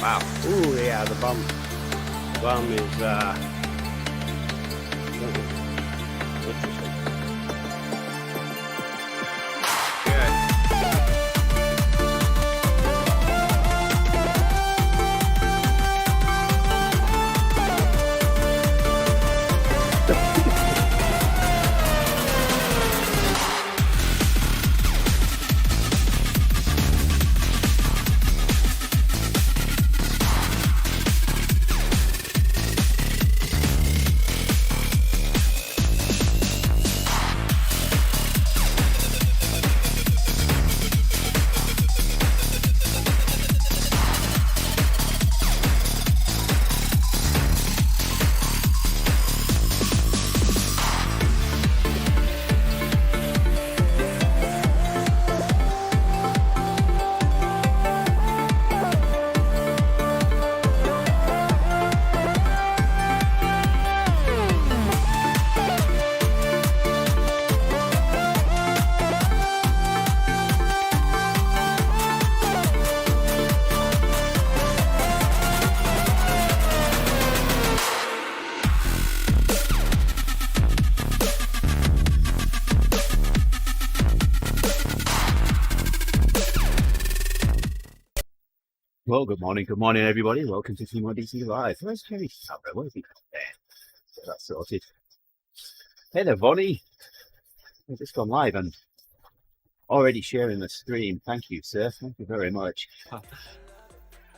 Wow. Ooh, yeah, the bum. Bum is interesting. Good. Well, good morning, everybody. Welcome to TeamODZ Live. Where's Gerrie? Oh, where is he? There. So that's sorted. Hey there, Vonnie. I've just gone live and already sharing the stream. Thank you, sir. Thank you very much.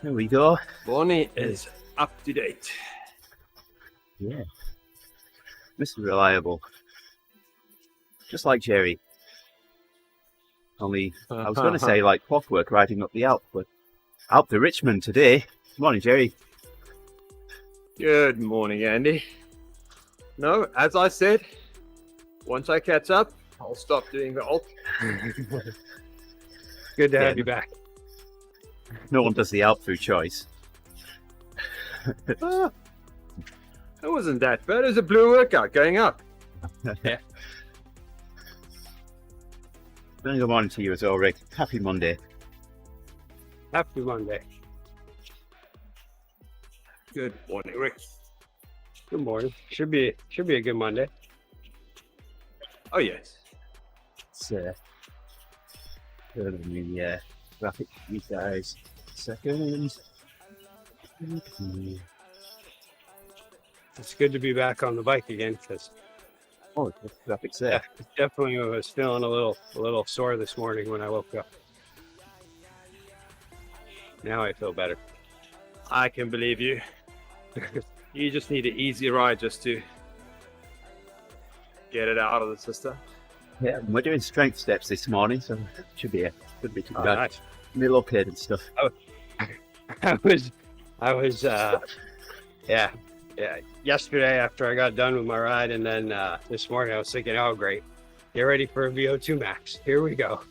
There we go. Bonnie is up to date. Yeah. Mr. Reliable. Just like Gerrie. Only, I was going to say like clockwork riding up the Alp, but Alp to Richmond today. Morning, Gerrie. Good morning, Andy. No, as I said, once I catch up, I'll stop doing the alt. Good to have you back. No one does the Alp through choice. It wasn't that bad. It was a blue workout going up. Yeah. Good morning to you as well, Rick. Happy Monday. Happy Monday. Good morning, Rick. Good morning. Should be a good Monday. Oh yes. It's good in the graphic for you guys. Second. It's good to be back on the bike again because Oh, the graphics there. definitely was feeling a little sore this morning when I woke up. Now I feel better. I can believe you. You just need an easy ride just to get it out of the system. Yeah, we're doing strength steps this morning, so should be too bad. Nice. Middle uphead and stuff. I was yeah. Yesterday after I got done with my ride, and then this morning I was thinking, oh great, get ready for a VO2 max. Here we go.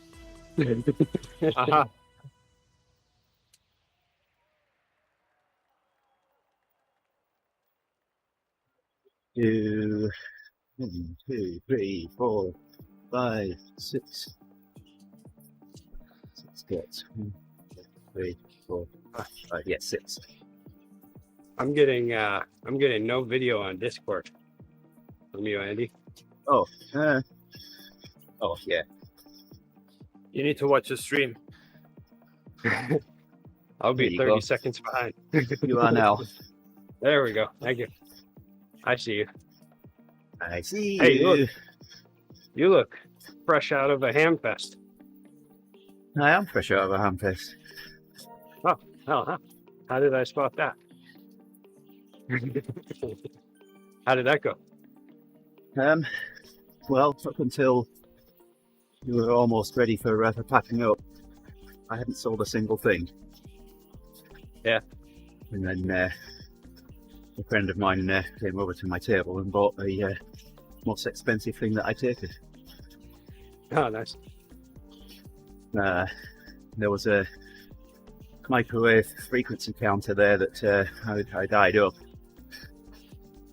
Uh-huh. One, 2, 3, 4, 5, 6. 6 gets 1, 2, 3, 4, 5. Yeah, 6. I'm getting no video on Discord from you, Andy. Oh yeah. You need to watch the stream. I'll be 30 seconds behind. You are now. There we go. Thank you. I see you. I see Hey, you. You look fresh out of a ham fest. I am fresh out of a hamfest. Oh, huh. How did I spot that? How did that go? Well, up until you were almost ready for packing up, I hadn't sold a single thing. Yeah. And then a friend of mine came over to my table and bought the most expensive thing that I tasted. Oh, nice. There was a microwave frequency counter there that I died up,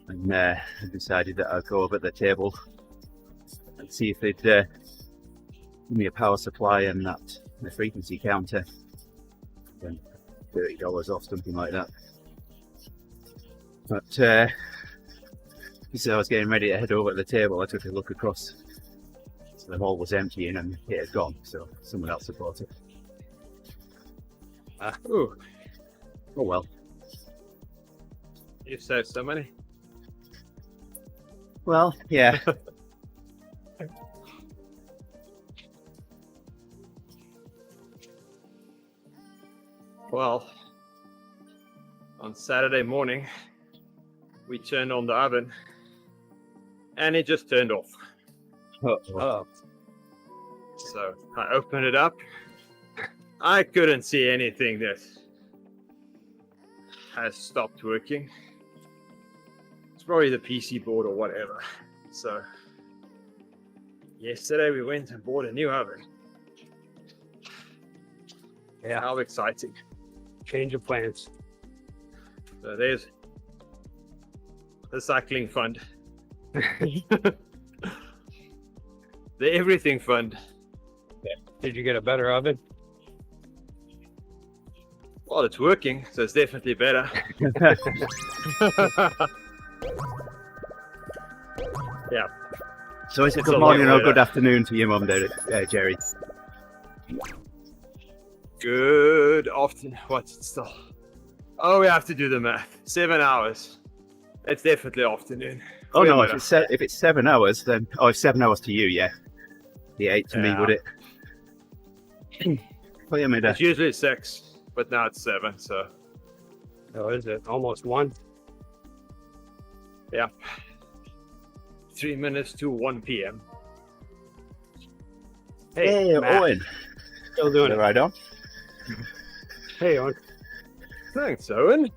and I decided that I'd go over to the table and see if they'd give me a power supply and the frequency counter. And $30 off, something like that. But so I was getting ready to head over to the table. I took a look across. So the hall was empty and it had gone. So someone else had bought it. Ooh, Oh well. you saved some money. Well, yeah. Well, on Saturday morning, we turned on the oven and it just turned off. Oh, So I opened it up. I couldn't see anything that has stopped working. It's probably the PC board or whatever. So yesterday we went and bought a new oven. yeah. How exciting. Change of plans. So there's the cycling fund. The everything fund. Did you get a better oven? Well, it's working, so it's definitely better. Yeah. So is it It's good a morning or lot good better. afternoon to your mum there, Gerrie? Good afternoon. What's it still? Oh, we have to do the math. 7 hours. It's definitely afternoon. Oh Way no, better. if it's 7 hours, then it's 7 hours to you, yeah. The 8 to me, Yeah. would it? Well, yeah, mate, It's usually 6, but now it's 7. So Oh, is it almost 1? yeah, 3 minutes to 1 p.m. hey, Matt, Owen. still doing it. Right on. Hey, Owen. Thanks, Owen.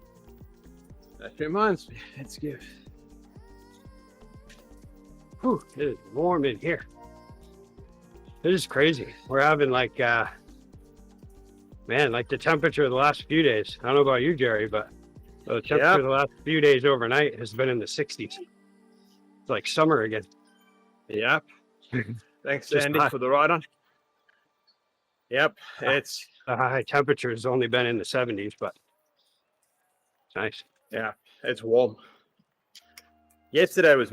That reminds me. Let's give. Whew, it is warm in here. It is crazy. We're having like, man, like the temperature of the last few days. I don't know about you, Gerrie, but the temperature Yep. of the last few days overnight has been in the 60s. It's like summer again. Yep. Thanks, Just Andy, hot. for the ride on. Yep, it's The high temperature has only been in the 70s, but it's nice. it's warm. Yesterday was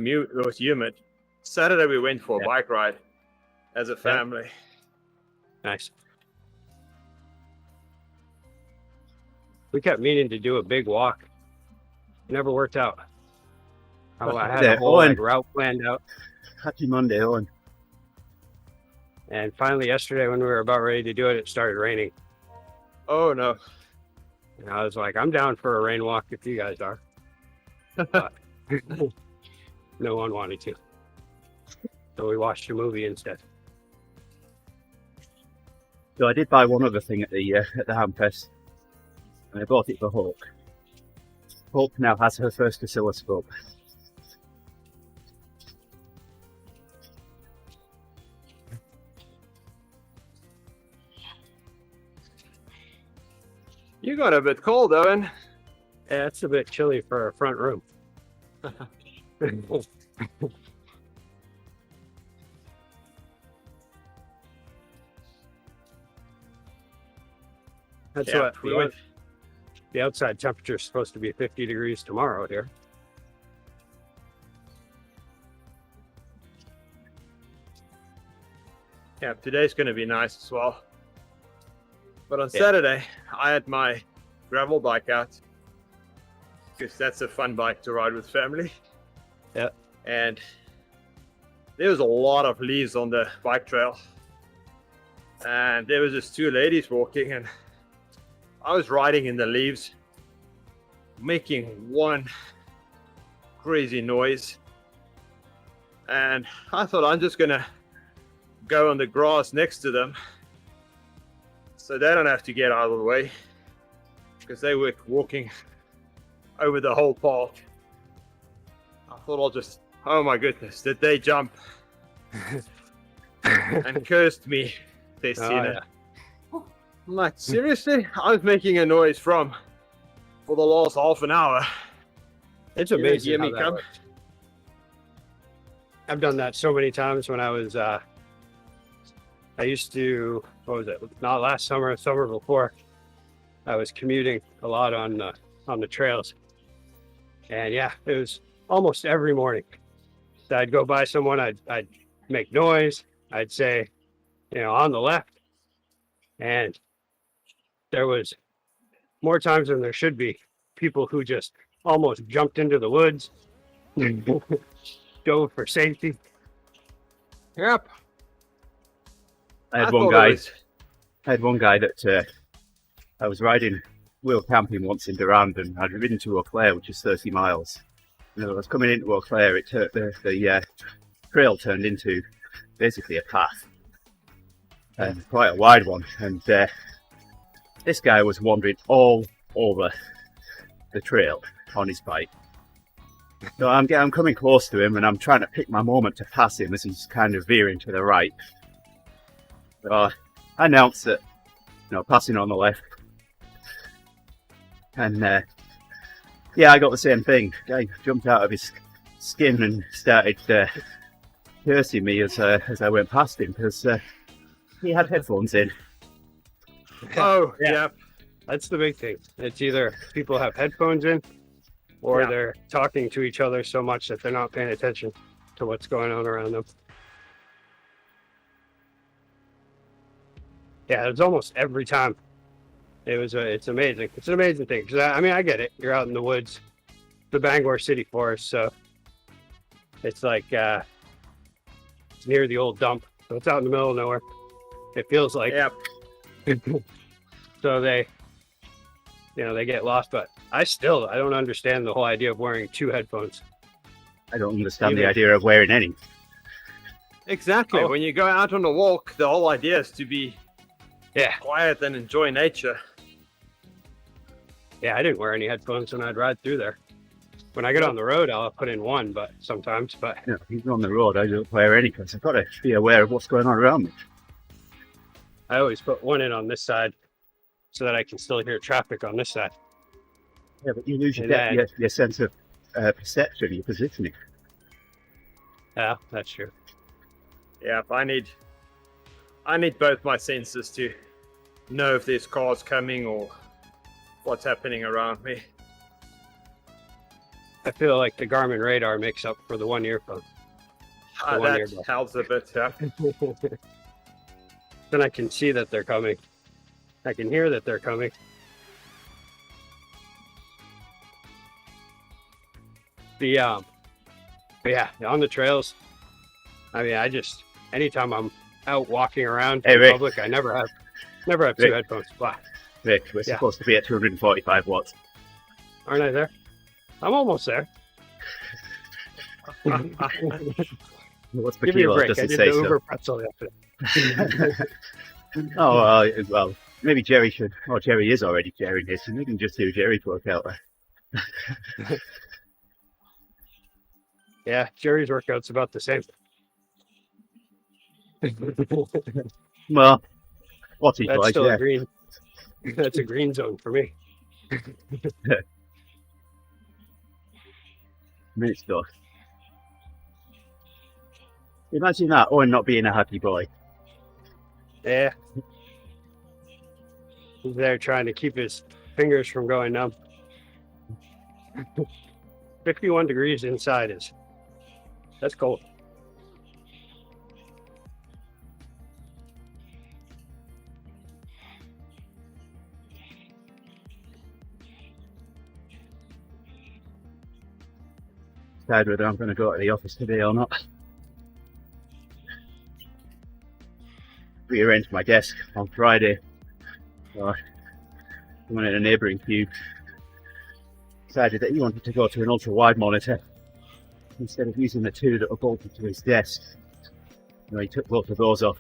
humid. Saturday we went for a Yeah. bike ride as a family. Nice. We kept meaning to do a big walk. Never worked out. I had Yeah, a whole Owen. like, route planned out. Happy Monday, Owen. And finally, yesterday, when we were about ready to do it, it started raining. Oh no. And I was like, I'm down for a rain walk if you guys are. But no one wanted to. So we watched a movie instead. So I did buy one other thing at the Hamfest, and I bought it for Hope. Hope now has her first oscilloscope. You got a bit cold, Owen. Yeah, it's a bit chilly for a front room. That's Yeah, what we went. the outside temperature is supposed to be 50 degrees tomorrow here. Yeah, today's going to be nice as well. But on Yeah. Saturday, I had my gravel bike out because that's a fun bike to ride with family. Yeah. And there was a lot of leaves on the bike trail. And there was just 2 ladies walking, and I was riding in the leaves, making one crazy noise. And I thought I'm just going to go on the grass next to them so they don't have to get out of the way, because they were walking over the whole park. I thought I'll just, oh my goodness, did they jump and cursed me, Testina. Oh, I'm like, seriously? I was making a noise for the last half an hour. It's You didn't amazing hear how me that come? works. I've done that so many times when I was I used to, what was it, not last summer, summer before, I was commuting a lot on the trails, and yeah, it was almost every morning. So I'd go by someone, I'd make noise, I'd say, on the left, and there was more times than there should be people who just almost jumped into the woods, dove for safety. Yep. I had I one thought guy. it was- I had one guy that I was riding. We were camping once in Durand, and I'd ridden to Eau Claire, which is 30 miles. And as I was coming into Eau Claire, the trail turned into basically a path, and quite a wide one. And this guy was wandering all over the trail on his bike. So I'm coming close to him, and I'm trying to pick my moment to pass him as he's kind of veering to the right. So I announced that, passing on the left. And I got the same thing. Guy jumped out of his skin and started cursing me as I went past him because he had headphones in. Oh, Yeah. yeah. That's the big thing. It's either people have headphones in, or Yeah. they're talking to each other so much that they're not paying attention to what's going on around them. Yeah, it's almost every time. It's amazing. It's an amazing thing. 'Cause I get it. You're out in the woods, the Bangor City Forest, so it's like it's near the old dump. So it's out in the middle of nowhere. It feels like. Yep. So they get lost. But I don't understand the whole idea of wearing two headphones. I don't understand Even- the idea of wearing any. Exactly. Oh. When you go out on a walk, the whole idea is to be Yeah. quiet and enjoy nature. Yeah, I didn't wear any headphones when I'd ride through there. When I get on the road, I'll put in one, but sometimes. But Even on the road, I don't wear any because I've got to be aware of what's going on around me. I always put one in on this side so that I can still hear traffic on this side. Yeah, but you lose And then- your sense of perception, your positioning. Yeah, that's true. Yeah, I need both my senses to know if there's cars coming or what's happening around me. I feel like the Garmin radar makes up for the one earphone. The one That earbud. helps a bit. Yeah. Then I can see that they're coming. I can hear that they're coming. But yeah, on the trails. Anytime I'm out walking around Hey, in Rick. public, I never have two Rick. headphones. Why? Rick, we're Yeah. supposed to be at 245 watts. Aren't I there? I'm almost there. What's per Give me a kilo? break. Does I it did say the so? Uber pretzel yesterday. Well, maybe Gerrie should. Oh, Gerrie is already Gerrie this, and we can just do Gerrie's workout there. Yeah, Gerrie's workout's about the same. Well, what's he That's like? still Yeah. a green. That's a green zone for me. Minute stuff. Imagine that, Owen not being a happy boy. Yeah. He's there trying to keep his fingers from going numb. 51 degrees inside that's cold. Decide whether I'm going to go to the office today or not. Rearranged my desk on Friday. So I went in a neighbouring cube. Decided that he wanted to go to an ultra wide monitor instead of using the two that were bolted to his desk. He took both of those off.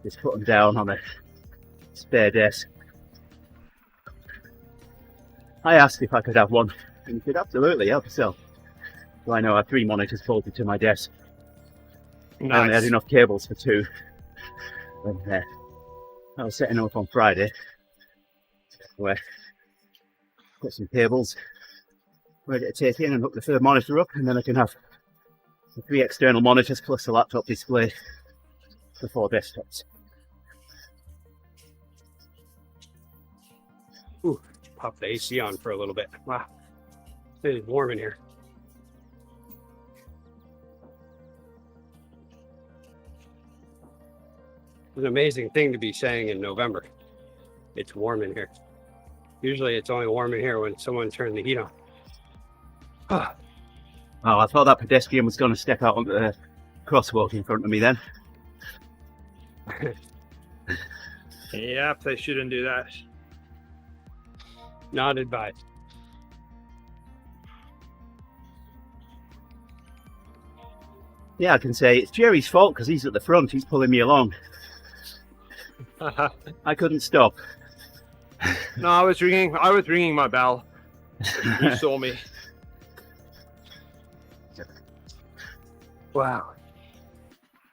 Just put them down on a spare desk. I asked if I could have one, and he said, absolutely, help yourself. So I now have 3 monitors bolted to my desk. I only had enough cables for 2. And I was setting up on Friday. Where got some cables ready to take in and hook the 3rd monitor up, and then I can have the 3 external monitors plus the laptop display for 4 desktops. pop the AC on for a little bit. Wow, it's warm in here. It's an amazing thing to be saying in November. It's warm in here. Usually it's only warm in here when someone turned the heat on. Oh, I thought that pedestrian was going to step out onto the crosswalk in front of me then. Yep, they shouldn't do that. Not advised. Yeah, I can say it's Gerrie's fault because he's at the front. He's pulling me along. I couldn't stop. No, I was ringing my bell. You saw me. Wow.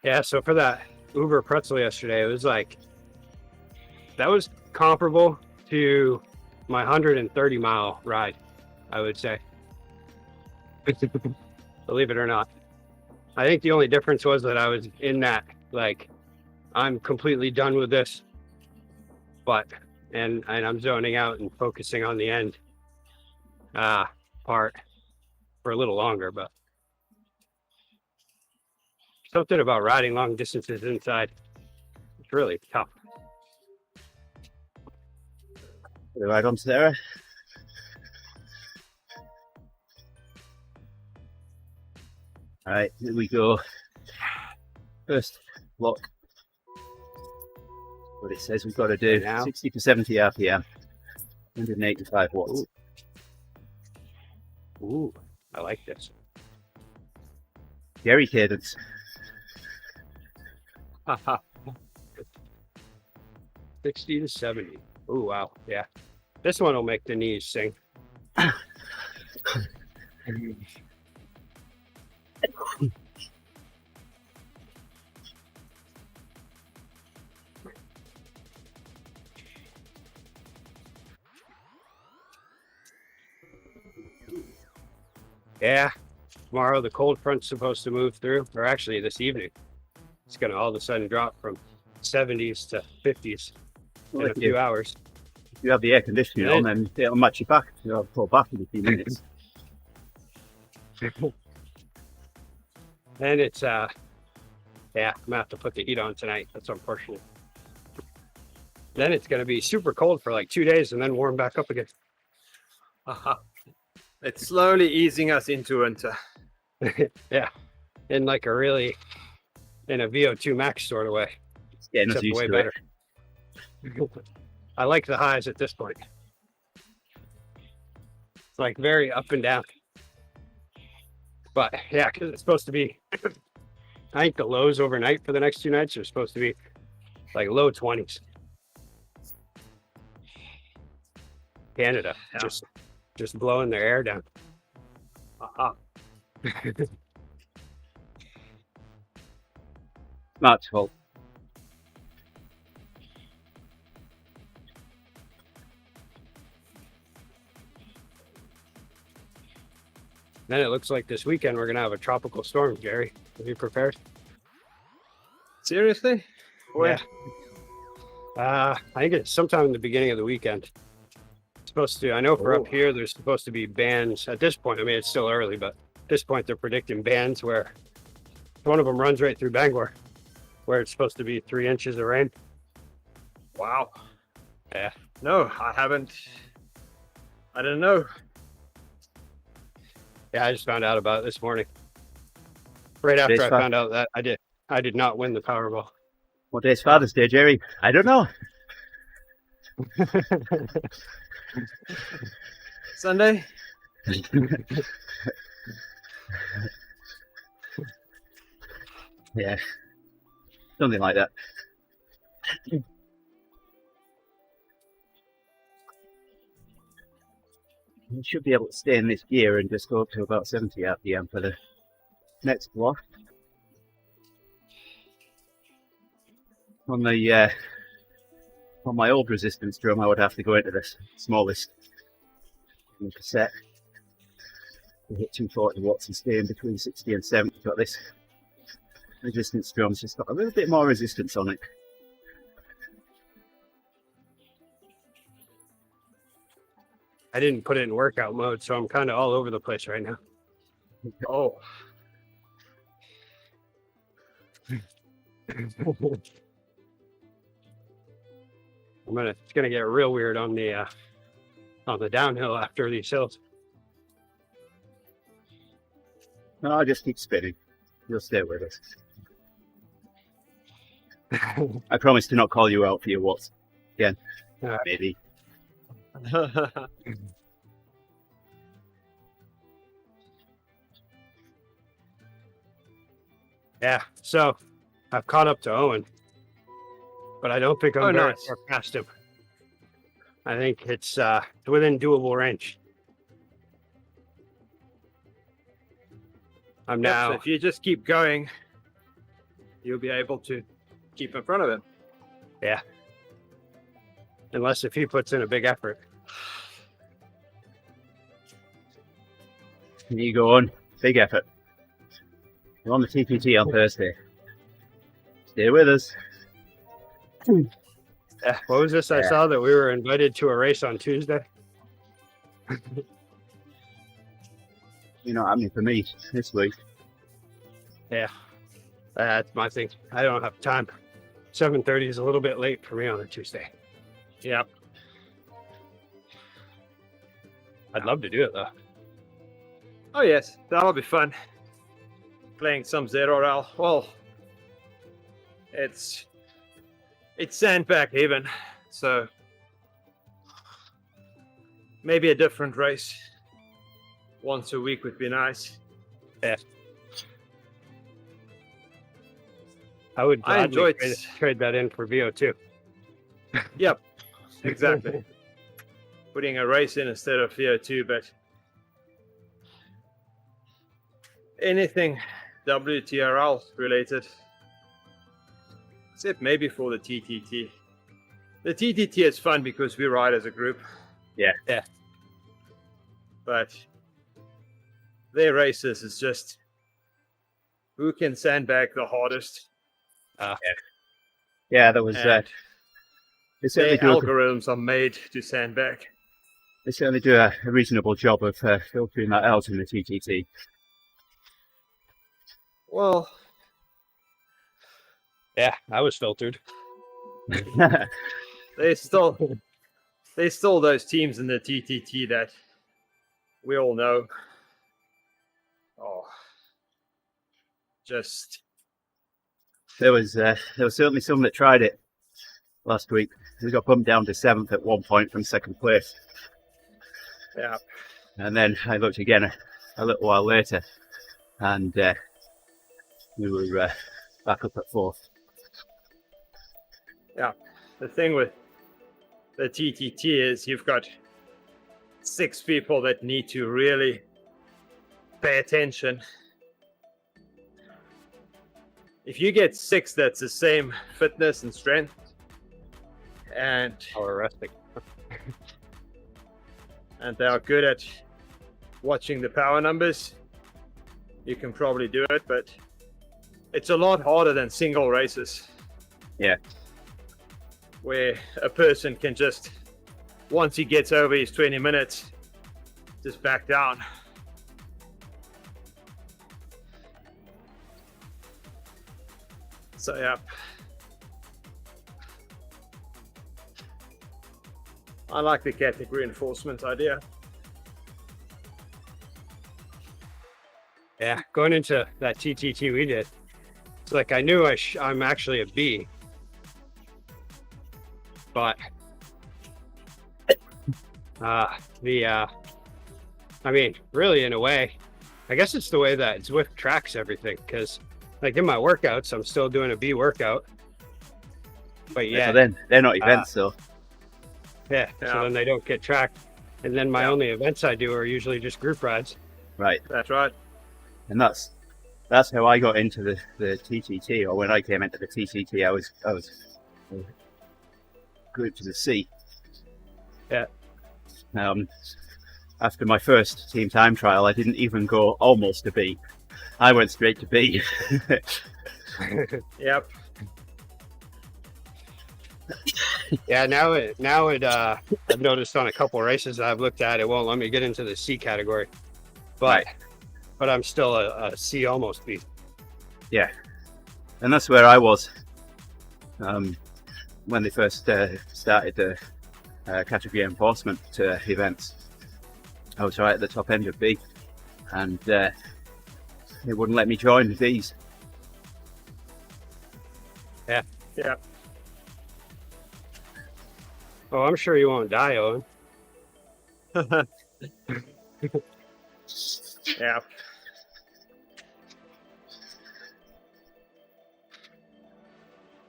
Yeah, so for that Uber pretzel yesterday, it was like, that was comparable to my 130-mile ride, I would say. Believe it or not. I think the only difference was that I was in that, like, I'm completely done with this, but, and I'm zoning out and focusing on the end part for a little longer, but something about riding long distances inside, it's really tough. Right on, Sarah. All right, here we go. First block. What it says we've got to do: now 60 to 70 RPM, 185 watts. Ooh, I like this. Gerrie cadence. 60 to 70. Oh, wow. Yeah. This one will make the knees sing. Yeah. Tomorrow the cold front's supposed to move through, or actually this evening. It's going to all of a sudden drop from 70s to 50s in a few hours. If you have the air conditioning on, then it'll match you back. You'll pull back in a few minutes. And it's yeah, I'm gonna have to put the heat on tonight. That's unfortunate. Then it's gonna be super cold for like 2 days and then warm back up again. It's slowly easing us into winter. Yeah, in like a really, in a VO2 max sort of way. It's getting us Except used way to better. it. I like the highs at this point. It's like very up and down. But yeah, because it's supposed to be, I think the lows overnight for the next 2 nights are supposed to be like low 20s. Canada, Yeah. just blowing their air down. Mark's fault. Then it looks like this weekend we're gonna have a tropical storm, Gerrie. Are you prepared? Seriously? When? Yeah. I think it's sometime in the beginning of the weekend. It's supposed to, I know for up here, there's supposed to be bands at this point. I mean, it's still early, but at this point they're predicting bands where one of them runs right through Bangor, where it's supposed to be 3 inches of rain. Wow. Yeah. No, I haven't. I don't know. Yeah, I just found out about it this morning. Right after I found out that I did not win the Powerball. What day's Father's Day, Gerrie? I don't know. Sunday? Yeah, something like that. You should be able to stay in this gear and just go up to about 70 RPM for the next block. On the on my old resistance drum, I would have to go into the smallest cassette to hit 240 watts and stay in between 60 and 70. But this resistance drum's just got a little bit more resistance on it. I didn't put it in workout mode, so I'm kind of all over the place right now. Oh, It's gonna get real weird on the downhill after these hills. No, I'll just keep spinning. You'll stay with us. I promise to not call you out for your watts again. Maybe. Yeah, so I've caught up to Owen, but I don't think I'm very nice. far past him. I think it's within doable range. I'm So now. if you just keep going, you'll be able to keep in front of him. Yeah. Unless if he puts in a big effort. You go on. Big effort. We're on the TPT on Thursday. Stay with us. Yeah. What was this? I Yeah. saw that we were invited to a race on Tuesday. You know what happening for me this week. Yeah. That's my thing. I don't have time. 7:30 is a little bit late for me on a Tuesday. Yep. I'd love to do it though. Oh yes, that'll be fun. Playing some ZRL. Well, it's sandbag haven, so maybe a different race once a week would be nice. Yeah. I would I gladly enjoyed trade that in for VO2. Yep, exactly. Putting a race in instead of VO2, but anything WTRL related, except maybe for the TTT. The TTT is fun because we ride as a group. Yeah. Yeah. But their races is just who can sandbag the hardest. Yeah, that was. And They their certainly do. algorithms are made to sandbag. They certainly do a reasonable job of filtering that out in the TTT. Well, Yeah, I was filtered. there's still those teams in the TTT that we all know. Oh, just There was certainly some that tried it last week. We got bumped down to 7th at one point from 2nd place. yeah. And then I looked again a little while later, and we were back up at 4th. The thing with the TTT is you've got 6 people that need to really pay attention. If you get 6 that's the same fitness and strength, and Or resting. they are good at watching the power numbers, you can probably do it, but it's a lot harder than single races. Yeah. Where a person can just, once he gets over his 20 minutes, just back down. So yeah. I like the category enforcement idea. Yeah, going into that TTT we did, it's like I knew I'm actually a B, but I mean, really, in a way, I guess it's the way that Zwift tracks everything. Because, like in my workouts, I'm still doing a B workout, but yeah, So then they're not events, so yeah. So then they don't get tracked, and then my only events I do are usually just group rides. right. That's right. And that's how I got into the TTT, or when I came into the TTT, I was grouped as a C. Yeah. After my first team time trial, I didn't even go almost a B. I went straight to B. Yep. Yeah, I've noticed on a couple of races that I've looked at, it won't let me get into the C category, but I'm still a C almost B. Yeah, and that's where I was when they first started the category enforcement events. I was right at the top end of B, and it wouldn't let me join these. Yeah. Yeah. Oh, I'm sure you won't die, Owen. Yeah.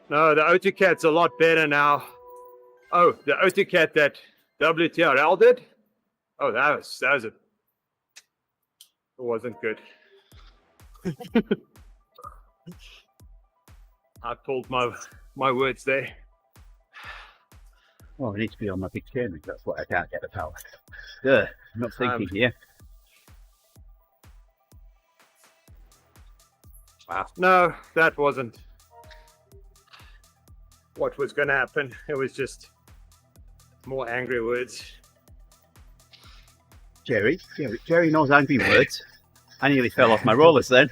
No, the AutoCAD's a lot better now. Oh, the AutoCAD that WTRL did? Oh, that was it wasn't good. I pulled my words there. Oh, I need to be on my big chain. That's what I can't get the power. I'm not thinking here. Wow. No, that wasn't what was going to happen. It was just more angry words. Gerrie knows angry words. I nearly fell off my rollers then.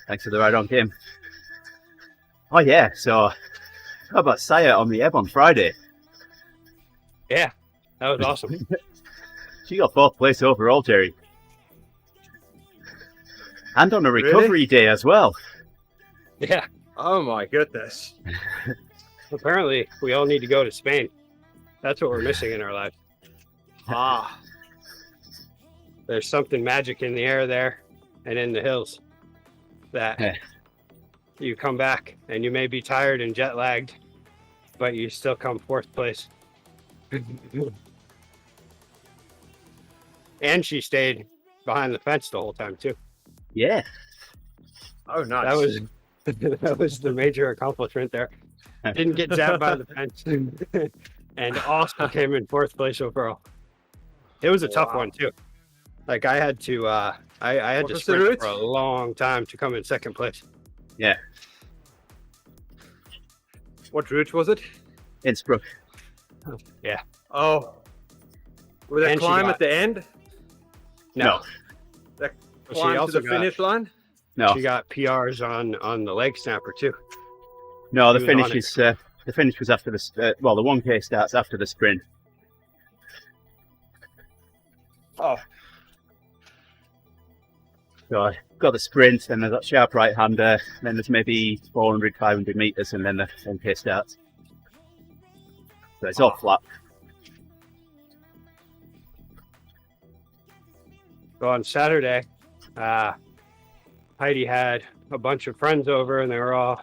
Thanks for the ride on, Kim. Oh yeah, so how about Saya on the Ebb on Friday? Yeah, that was awesome. She got 4th place overall, Gerrie. And on a recovery day as well. Yeah. Oh my goodness. Apparently, we all need to go to Spain. That's what we're missing in our life. Ah. There's something magic in the air there and in the hills that you come back and you may be tired and jet lagged, but you still come 4th place. And she stayed behind the fence the whole time too. Yeah. Oh, nice. That was the major accomplishment there. Didn't get zapped by the fence, and also came in 4th place overall. It was a tough one too. Like I had to sprint for a long time to come in 2nd place. Yeah. What route was it? Innsbruck. Yeah. Oh. With a climb at the end? No. The climb to the finish line? No. She got PRs on the leg snapper too. No, the finish was after the the 1K starts after the sprint. Oh. So I got the sprint, and there's that sharp right hander, then there's maybe 400, 500 meters, and then the 1K starts. So it's all flat. So on Saturday, Heidi had a bunch of friends over, and they were all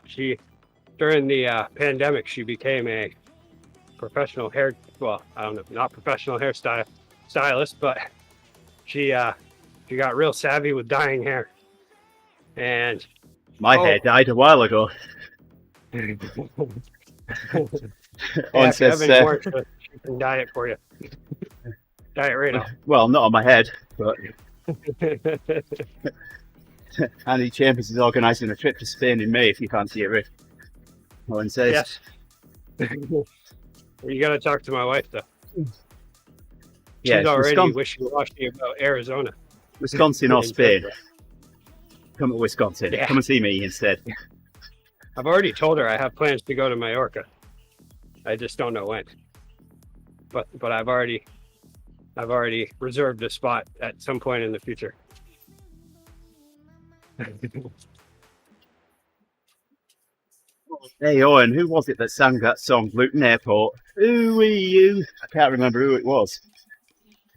during the pandemic, she became a professional not professional stylist, but she got real savvy with dyeing hair. And my hair died a while ago. On says she can dye it for you. Dye it right now. Well, not on my head, but Andy Chambers is organising a trip to Spain in May if you fancy it, Rick. Owen says. Yes. You got to talk to my wife, though. Yeah, she's already wishy-washy about Arizona. Wisconsin or Spain. Come to Wisconsin. Yeah. Come and see me instead. I've already told her I have plans to go to Mallorca. I just don't know when. But I've already reserved a spot at some point in the future. Hey Owen, who was it that sang that song, Luton Airport? Who are you? I can't remember who it was.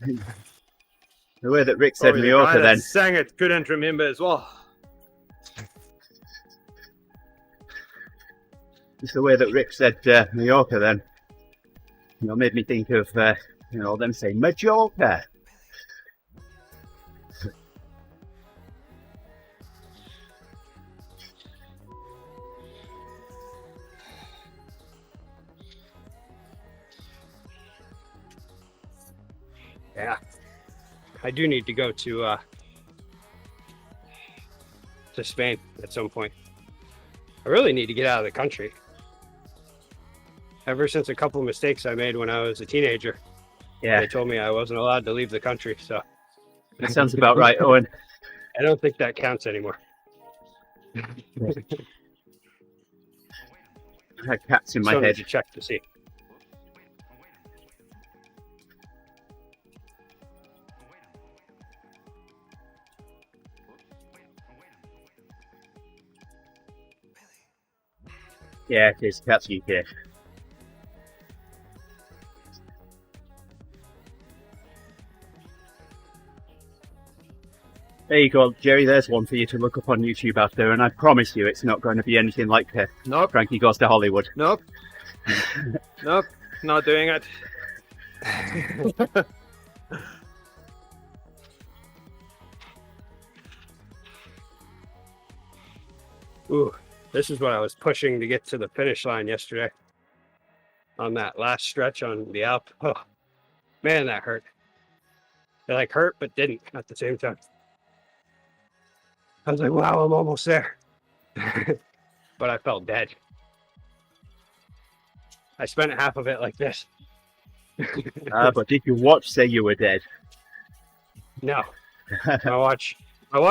The way that Rick said Mallorca then. Sang it, couldn't remember as well. Just the way that Rick said Mallorca then. Made me think of them saying Majorca. Yeah, I do need to go to Spain at some point. I really need to get out of the country. Ever since a couple of mistakes I made when I was a teenager, Yeah, they told me I wasn't allowed to leave the country. So that sounds about right, Owen. I don't think that counts anymore. I had cats in my Still need head. to check to see. Yeah, it is. Cats UK. There you go, Gerrie. There's one for you to look up on YouTube after, and I promise you, it's not going to be anything like Nope. Frankie Goes to Hollywood. Nope. Nope. Not doing it. Ooh, this is what I was pushing to get to the finish line yesterday. On that last stretch on the Alp. Oh, man, that hurt. It like hurt, but didn't at the same time. I was like, wow, I'm almost there. But I felt dead. I spent half of it like this. But did your watch say you were dead? No. My watch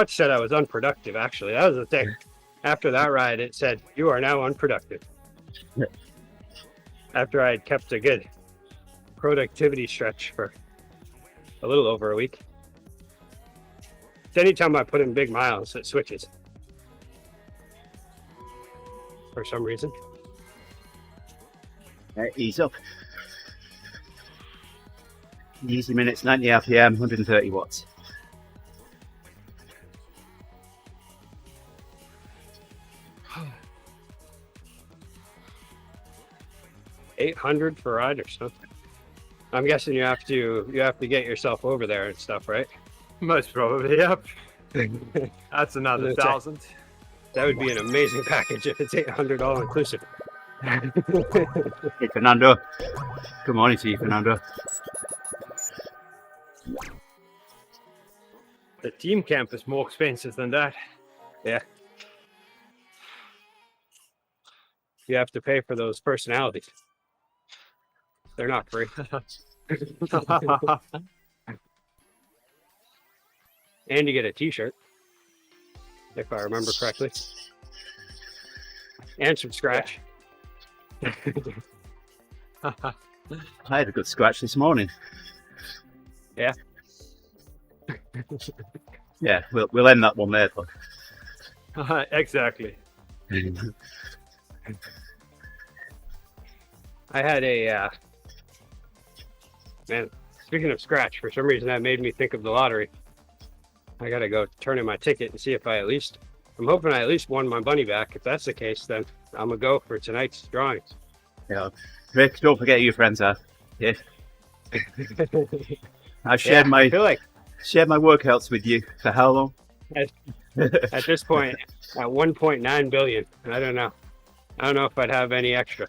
said I was unproductive, actually. That was the thing. After that ride, it said, you are now unproductive. After I had kept a good productivity stretch for a little over a week. So anytime I put in big miles, it switches. For some reason. Ease up. Easy minutes, 90 RPM, 130 watts. $800 for riders, huh? I'm guessing you have to get yourself over there and stuff, right? Most probably, yep. That's another That's it. 1,000. That would be an amazing package if it's $800 all inclusive. Hey, Fernando. Good morning to you, Fernando. The team camp is more expensive than that. Yeah. You have to pay for those personalities. They're not free. And you get a t-shirt, if I remember correctly. And some scratch. I had a good scratch this morning. Yeah. Yeah, we'll end that one there, though. Exactly. I had a man, speaking of scratch, for some reason that made me think of the lottery. I gotta go turn in my ticket and see if I'm hoping I at least won my money back. If that's the case, then I'm gonna go for tonight's drawings. Yeah. Rick, don't forget who your friends are. Yeah. I've shared I feel like my workouts with you for how long? at this point, at 1.9 billion, I don't know if I'd have any extra.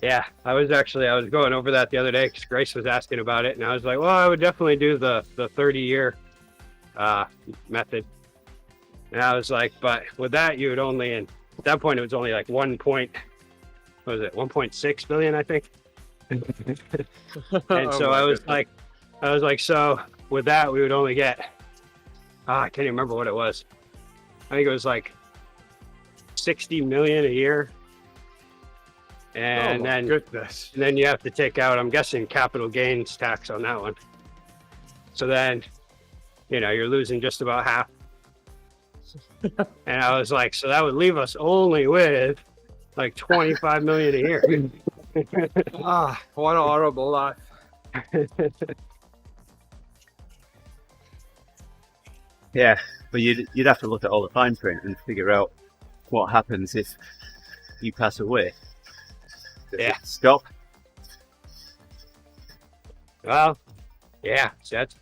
Yeah, I was going over that the other day because Grace was asking about it, and I was like, well, I would definitely do the 30-year method. And I was like, but with that, you would only, and at that point, it was only like 1.6 billion, I think. And so I was like, so with that, we would only get, I can't even remember what it was. I think it was like 60 million a year. And then you have to take out, I'm guessing, capital gains tax on that one. So then, you're losing just about half. And I was like, so that would leave us only with like 25 million a year. What a horrible life. Yeah, but you'd have to look at all the fine print and figure out what happens if you pass away. Does it stop? Well, yeah, that's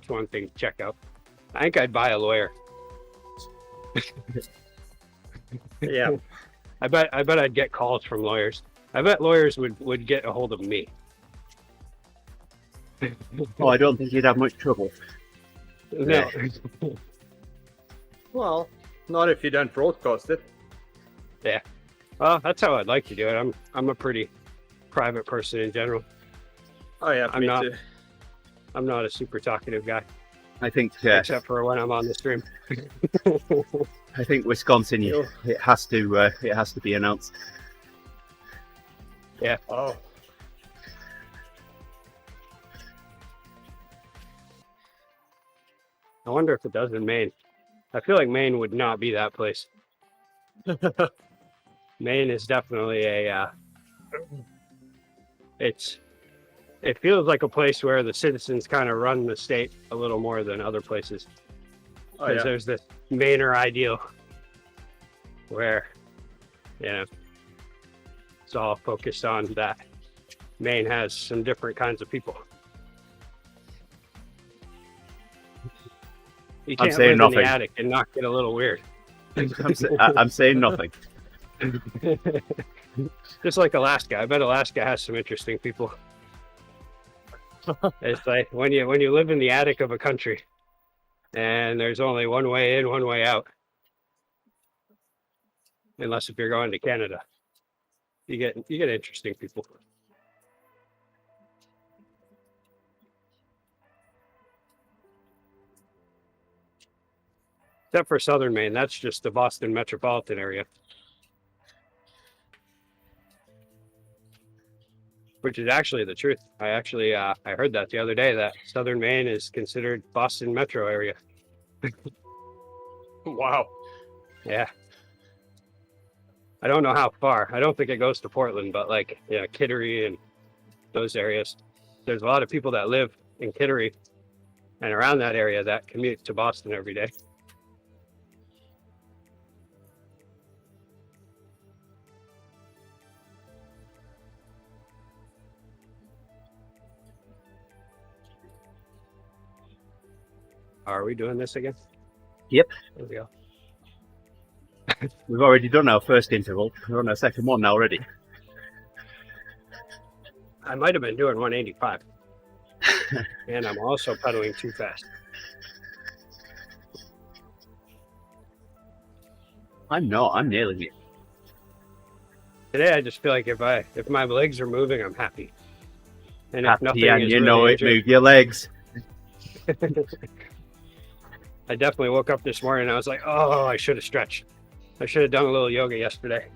one thing to check out. I think I'd buy a lawyer. Yeah. I bet I'd get calls from lawyers. I bet lawyers would get a hold of me. Oh, I don't think you'd have much trouble. No. Well, not if you don't broadcast it. Well, that's how I'd like to do it. I'm a pretty private person in general. Oh yeah, I'm me not- too. I'm not a super talkative guy, I think except for when I'm on the stream. I think Wisconsin, Ew. it has to be announced. Oh, I wonder if it does in Maine. I feel like Maine would not be that place. Maine is definitely it feels like a place where the citizens kind of run the state a little more than other places. oh Because yeah. there's this Mainer ideal where, it's all focused on that. Maine has some different kinds of people. You I'm can't saying live in nothing. the attic and not get a little weird. I'm saying nothing. Just like Alaska. I bet Alaska has some interesting people. It's like when you live in the attic of a country and there's only one way in, one way out. Unless if you're going to Canada. You get interesting people. Except for southern Maine, that's just the Boston metropolitan area. Which is actually the truth. I heard that the other day, that southern Maine is considered Boston metro area. Wow. Yeah. I don't know how far. I don't think it goes to Portland, but like, Kittery and those areas. There's a lot of people that live in Kittery and around that area that commute to Boston every day. Are we doing this again? Yep. There we go. We've already done our first interval. We're on our second one now already. I might have been doing 185. And I'm also pedaling too fast. I'm not. I'm nailing it. Today, I just feel like if my legs are moving, I'm happy. And if nothing Happy and is you really know it. injured, Move your legs. I definitely woke up this morning and I was like, oh, I should have stretched. I should have done a little yoga yesterday.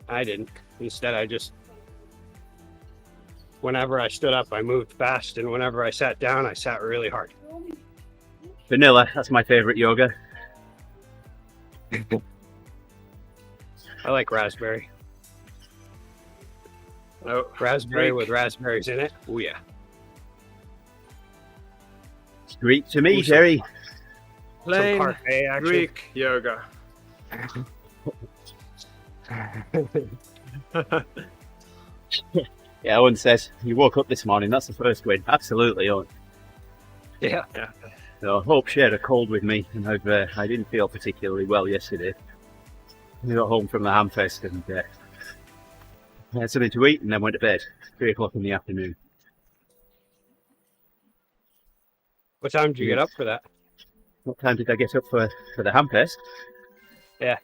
I didn't. Instead, whenever I stood up, I moved fast. And whenever I sat down, I sat really hard. Vanilla. That's my favorite yoga. I like raspberry. No. Raspberry Drink. with raspberries in it. Oh, yeah. It's Greek to me, Ooh, some- Gerrie. Plain Some parfait, actually. Greek yoga. Yeah, Owen says he woke up this morning. That's the first win. Absolutely, Owen. Yeah. So Hope shared a cold with me, and I didn't feel particularly well yesterday. We got home from the Hamfest and had something to eat, and then went to bed. 3 o'clock in the afternoon. What time did you get up for that? What time did I get up for the Hamfest? Yeah.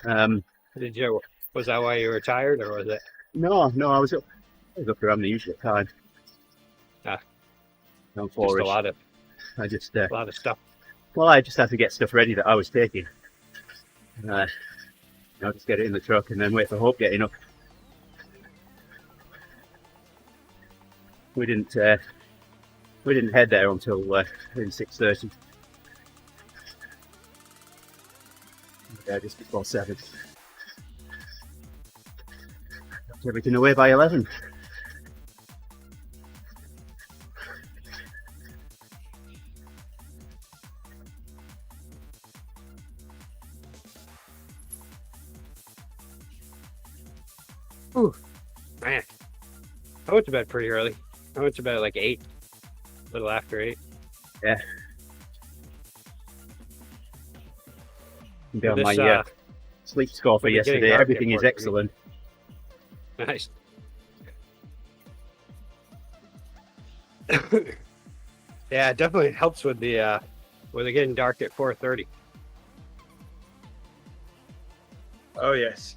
Um, Was that why you were tired, or was it? no, I was up around the usual time. Ah. Around Just a 4-ish. lot of I just stuff. well, I just had to get stuff ready that I was taking. Just get it in the truck and then wait for Hope getting up. We didn't head there until 6:30. Yeah, just before 7. Got everything away by 11. Ooh, man. I went to bed pretty early. I went to bed at like 8, a little after 8. Yeah. Down This, my sleep score for with it getting yesterday. dark Everything at is 4:30. excellent. Nice. Yeah, it definitely helps with it getting dark at 4:30. Oh yes.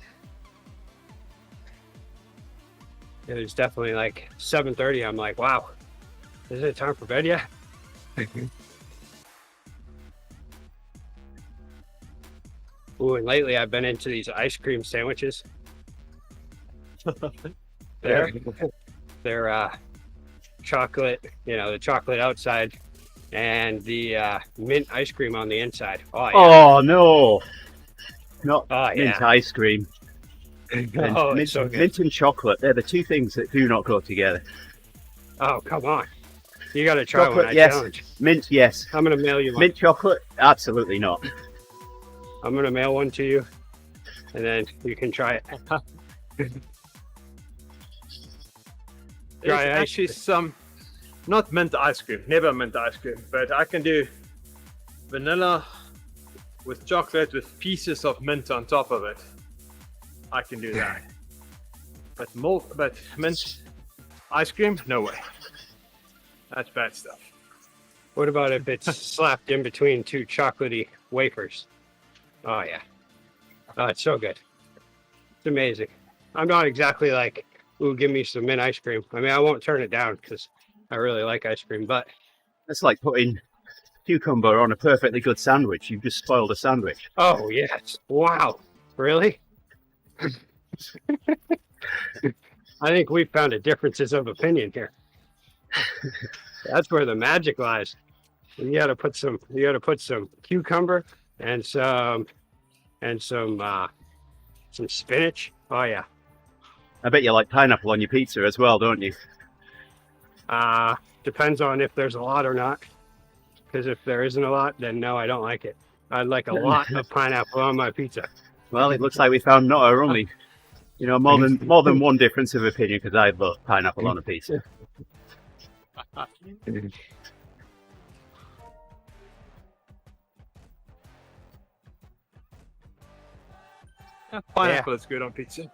It was definitely like 7:30. I'm like, wow, is it time for bed yet? Ooh, and lately I've been into these ice cream sandwiches. They're chocolate, the chocolate outside and the mint ice cream on the inside. Oh yeah. Oh no, not Oh mint yeah. ice cream. And Oh, mint, it's so good. mint and chocolate, they're the two things that do not go together. Oh, come on. You got to try one. Chocolate, I yes. challenge. Mint, yes. I'm going to mail you one. Mint chocolate, absolutely not. I'm going to mail one to you and then you can try it. There's Dry ice. actually some, not mint ice cream, never mint ice cream, but I can do vanilla with chocolate with pieces of mint on top of it. I can do that. But mint ice cream, no way. That's bad stuff. What about if it's slapped in between two chocolatey wafers? Oh, yeah. Oh, it's so good. It's amazing. I'm not exactly like, ooh, give me some mint ice cream. I mean, I won't turn it down because I really like ice cream, but That's like putting cucumber on a perfectly good sandwich. You've just spoiled a sandwich. oh, yes. Wow. Really? I think we found a differences of opinion here. That's where the magic lies. You got to put some cucumber and some spinach. Oh yeah. I bet you like pineapple on your pizza as well, don't you? Depends on if there's a lot or not. Because if there isn't a lot, then no, I don't like it. I'd like a lot of pineapple on my pizza. Well, it looks like we found not our only, more than one difference of opinion, because I love pineapple on a pizza. Pineapple is good on pizza.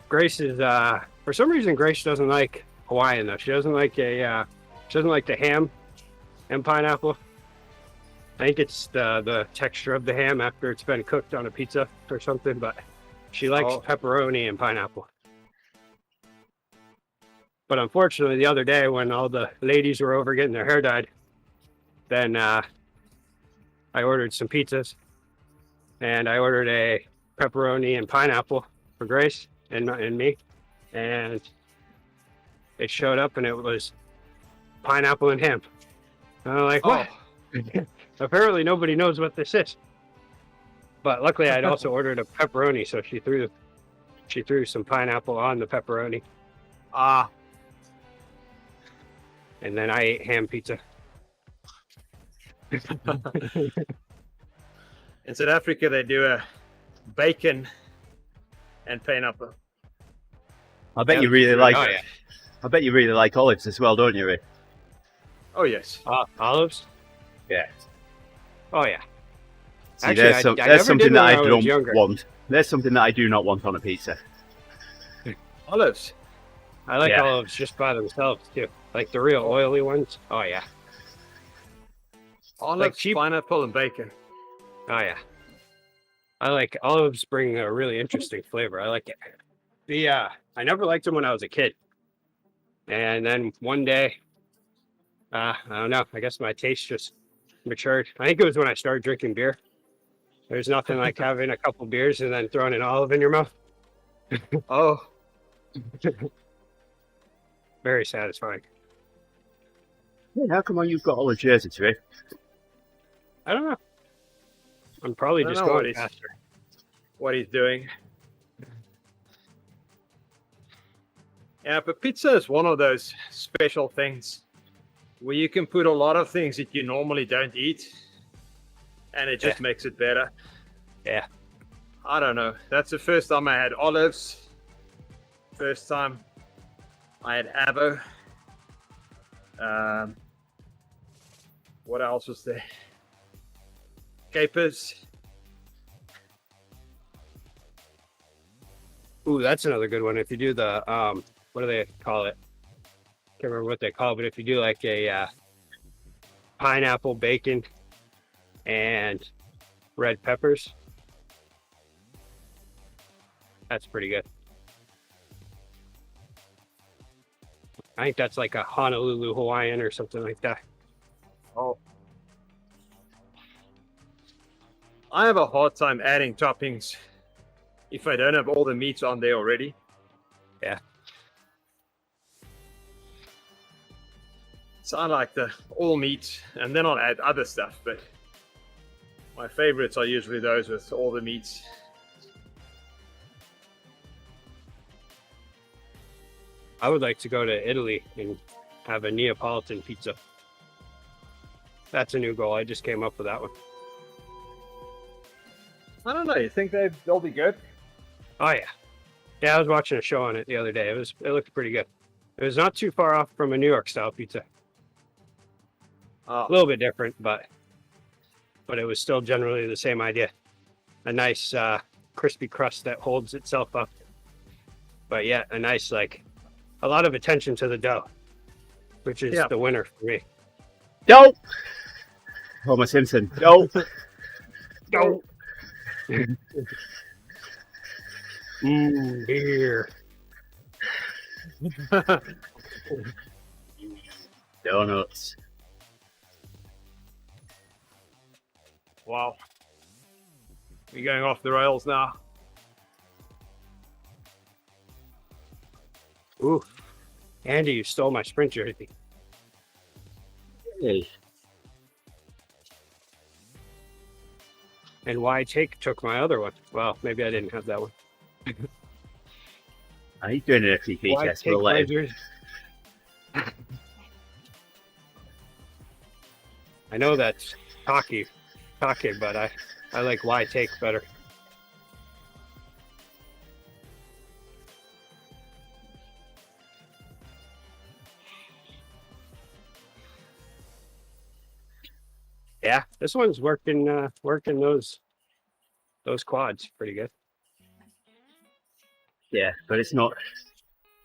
Grace is for some reason Grace doesn't like Hawaiian though. She doesn't like the ham and pineapple. I think it's the texture of the ham after it's been cooked on a pizza or something, but she likes pepperoni and pineapple. But unfortunately, the other day when all the ladies were over getting their hair dyed, then I ordered some pizzas, and I ordered a pepperoni and pineapple for Grace and me, and it showed up and it was pineapple and ham. And I'm like, what? Apparently nobody knows what this is. But luckily I'd also ordered a pepperoni, so she threw some pineapple on the pepperoni. And then I ate ham pizza. In South Africa, they do a bacon and pineapple. I bet you really like. Oh, yeah. I bet you really like olives as well, don't you, Ray? Oh yes. Olives? Yeah. Oh yeah. See, Actually, there's I never something did that when I was don't younger. want. There's something that I do not want on a pizza. Olives. I like Yeah. olives just by themselves too. Like the real oily ones. Oh yeah. Olives, cheap- pineapple, and bacon. Oh yeah. I like olives bring a really interesting flavor. I like it. I never liked them when I was a kid. And then one day, I don't know, I guess my taste just matured. I think it was when I started drinking beer. There's nothing like having a couple beers and then throwing an olive in your mouth. Oh, Very satisfying. Yeah, how come you've got all the jerseys, Ray? I don't know. I'm probably I don't just know what going he's- faster. what he's doing. Yeah, but pizza is one of those special things where you can put a lot of things that you normally don't eat, and it just makes it better. Yeah. I don't know. That's the first time I had olives. First time I had avo. What else was there? Capers. Ooh, that's another good one. If you do the what do they call it? Can't remember what they call it, but if you do like a pineapple, bacon, and red peppers, That's pretty good. I think that's like a Honolulu Hawaiian or something like that. Oh. I have a hard time adding toppings if I don't have all the meats on there already. Yeah. So I like the all meat, and then I'll add other stuff, but my favorites are usually those with all the meats. I would like to go to Italy and have a Neapolitan pizza. That's a new goal. I just came up with that one. I don't know. You think they'll be good? Oh yeah. Yeah, I was watching a show on it the other day. It looked pretty good. It was not too far off from a New York style pizza. A little bit different, but it was still generally the same idea. A nice crispy crust that holds itself up. But yeah, a nice, like, a lot of attention to the dough, which is the winner for me. Dough! Homer Simpson. Dough! Dough! Beer. Donuts. Wow. We're going off the rails now. Ooh. Andy, you stole my sprint jersey. Hey. And why take took my other one? Well, maybe I didn't have that one. He's doing an FTP Why test. take We'll my let him. jersey? I know that's cocky, but I like why take better. Yeah, this one's working those quads pretty good. Yeah, but it's not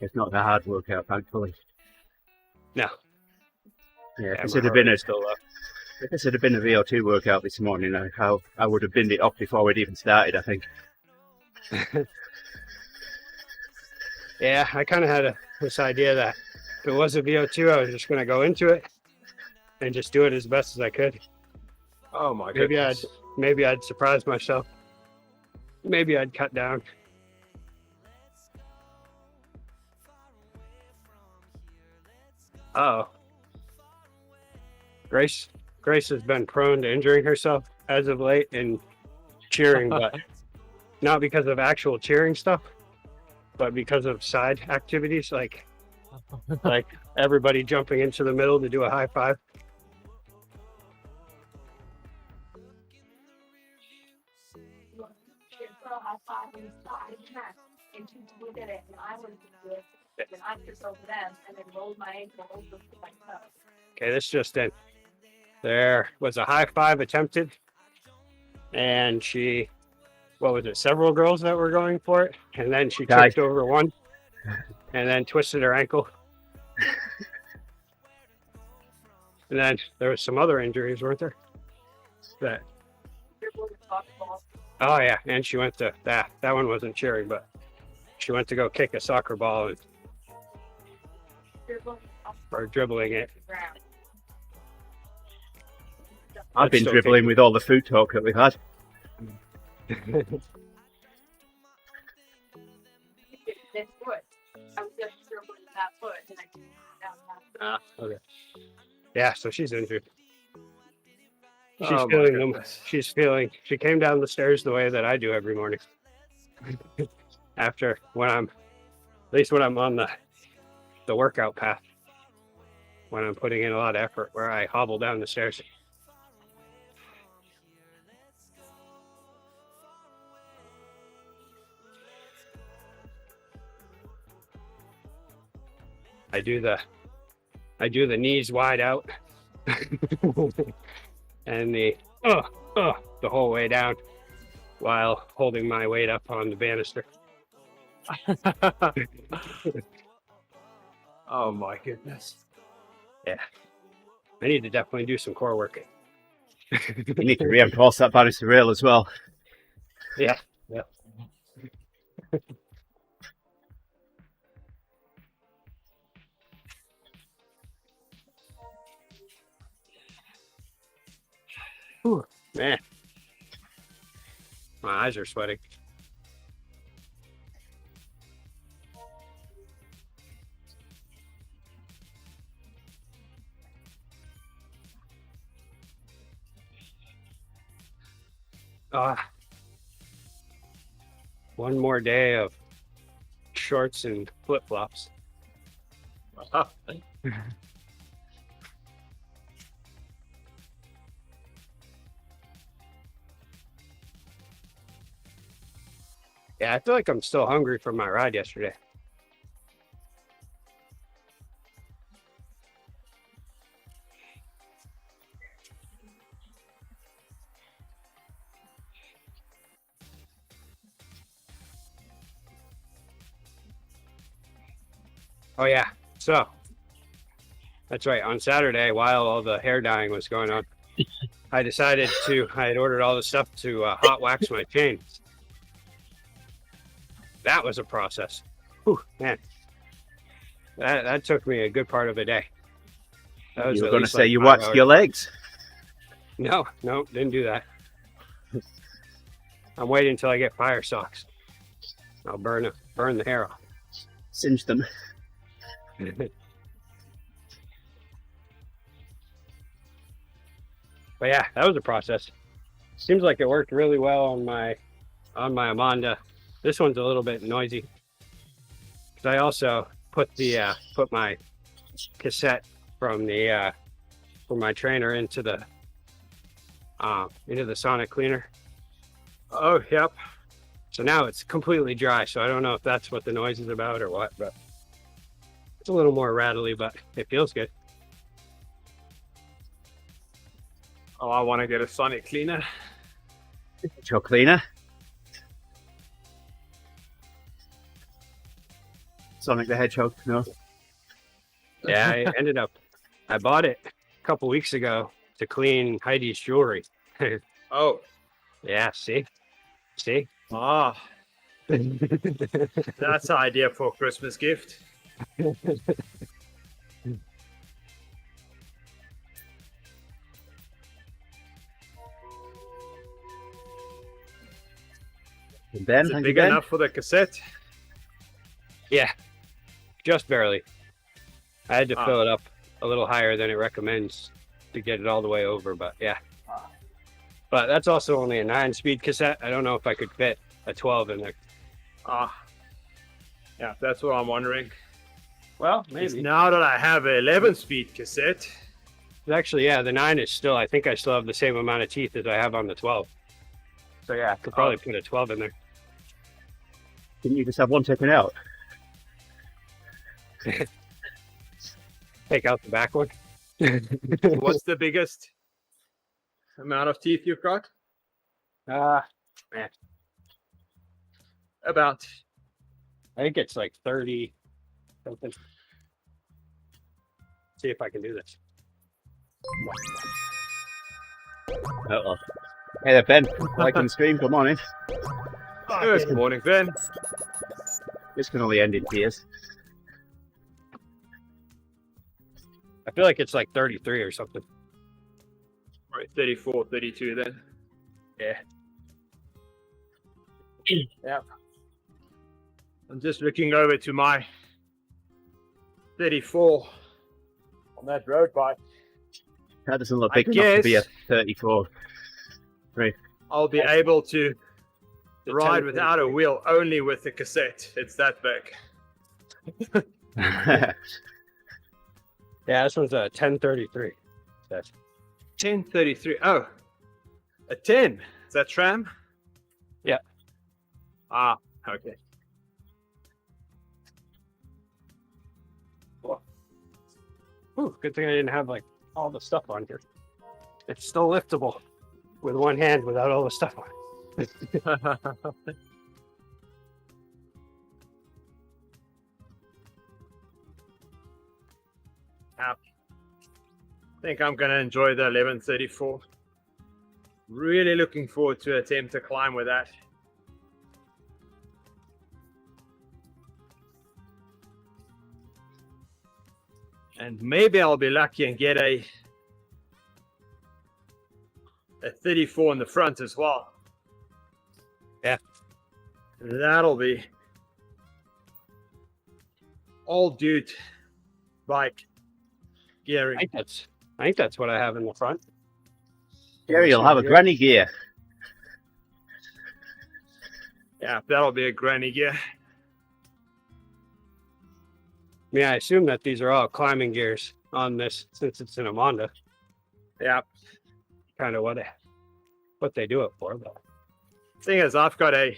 the hard workout, thankfully. No. Yeah, if Yeah, this my had heart been a rate's still low. if this had been a VO2 workout this morning, I would have binned it off before we'd even started, I think. Yeah, I kind of had this idea that if it was a VO2, I was just going to go into it and just do it as best as I could. Oh my Maybe goodness. I'd surprise myself. Maybe I'd cut down. Oh, Grace has been prone to injuring herself as of late in cheering, but not because of actual cheering stuff, but because of side activities like everybody jumping into the middle to do a high five. And she did it, and I was good. And I just over them and then rolled my ankle over my toe. Okay, this just in. There was a high five attempted, and several girls that were going for it, and then she tripped over one, and then twisted her ankle. And then there was some other injuries, weren't there? Oh yeah, and she went to that one wasn't cheering, but she went to go kick a soccer ball or dribbling it. I've been dribbling with all the food talk that we've had. This foot. I was just dribbling that foot and I came down that foot. Okay. Yeah, so she's injured. She's Oh my feeling them. goodness. She came down the stairs the way that I do every morning. When I'm on the workout path, when I'm putting in a lot of effort, where I hobble down the stairs. I do the knees wide out and the whole way down while holding my weight up on the banister. Oh my goodness. Yeah. I need to definitely do some core work. You need to reinforce that banister rail as well. Yeah. Whew, man, my eyes are sweating. One more day of shorts and flip-flops. Yeah, I feel like I'm still hungry from my ride yesterday. Oh yeah, so that's right. On Saturday, while all the hair dyeing was going on, I had ordered all the stuff to hot wax my chains. That was a process. Whew, man, that took me a good part of the day. That was You were at going to least say like you 5 waxed hours. your legs. No, didn't do that. I'm waiting until I get fire socks. I'll burn the hair off. Singe them. But yeah, that was a process. Seems like it worked really well on my Amanda. This one's a little bit noisy. But I also put my cassette from my trainer into the sonic cleaner. Oh, yep. So now it's completely dry. So I don't know if that's what the noise is about or what, but it's a little more rattly, but it feels good. Oh, I want to get a sonic cleaner. Your cleaner. Sonic the Hedgehog. No. Yeah, I bought it a couple weeks ago to clean Heidi's jewelry. Oh, Yeah, see? ah, that's an idea for a Christmas gift. And Ben, Is it thank big you, Ben. enough for the cassette? Yeah, just barely. I had to fill it up a little higher than it recommends to get it all the way over, but yeah. But that's also only a 9-speed cassette. I don't know if I could fit a 12 in there. Yeah, that's what I'm wondering. Well, It's maybe. now that I have an 11-speed cassette. Actually, yeah, the 9 is still, I think I still have the same amount of teeth as I have on the 12. So yeah, I could probably put a 12 in there. Didn't you just have one taken out? Take out the back one. What's the biggest amount of teeth you've got? Man, About. I think it's like 30 something. See if I can do this. Uh-oh. Hey there, Ben. Like and stream. Come on in. Good morning, Ben. This can only end in tears. I feel like it's like 33 or something. Right, 34, 32 then. Yeah. Yeah. I'm just looking over to my 34 on that road bike. That doesn't look I big enough to be a guess 34. I'll be able to The ride 10 without a wheel, only with the cassette. It's that big. Yeah, this one's a 1033. That's 1033. Oh, a 10. Is that tram? Yeah. Ah, okay. Ooh, good thing I didn't have like all the stuff on here. It's still liftable with one hand without all the stuff on it. I think I'm going to enjoy the 1134. Really looking forward to attempt to climb with that. And maybe I'll be lucky and get a 34 in the front as well. Yeah. That'll be all dude bike gearing. I think that's what I have in the front. Gerrie, you'll have a granny gear. Yeah, that'll be a granny gear. Yeah, I assume that these are all climbing gears on this since it's in a Honda. Yeah. Kind of what they do it for. But Thing is, I've got a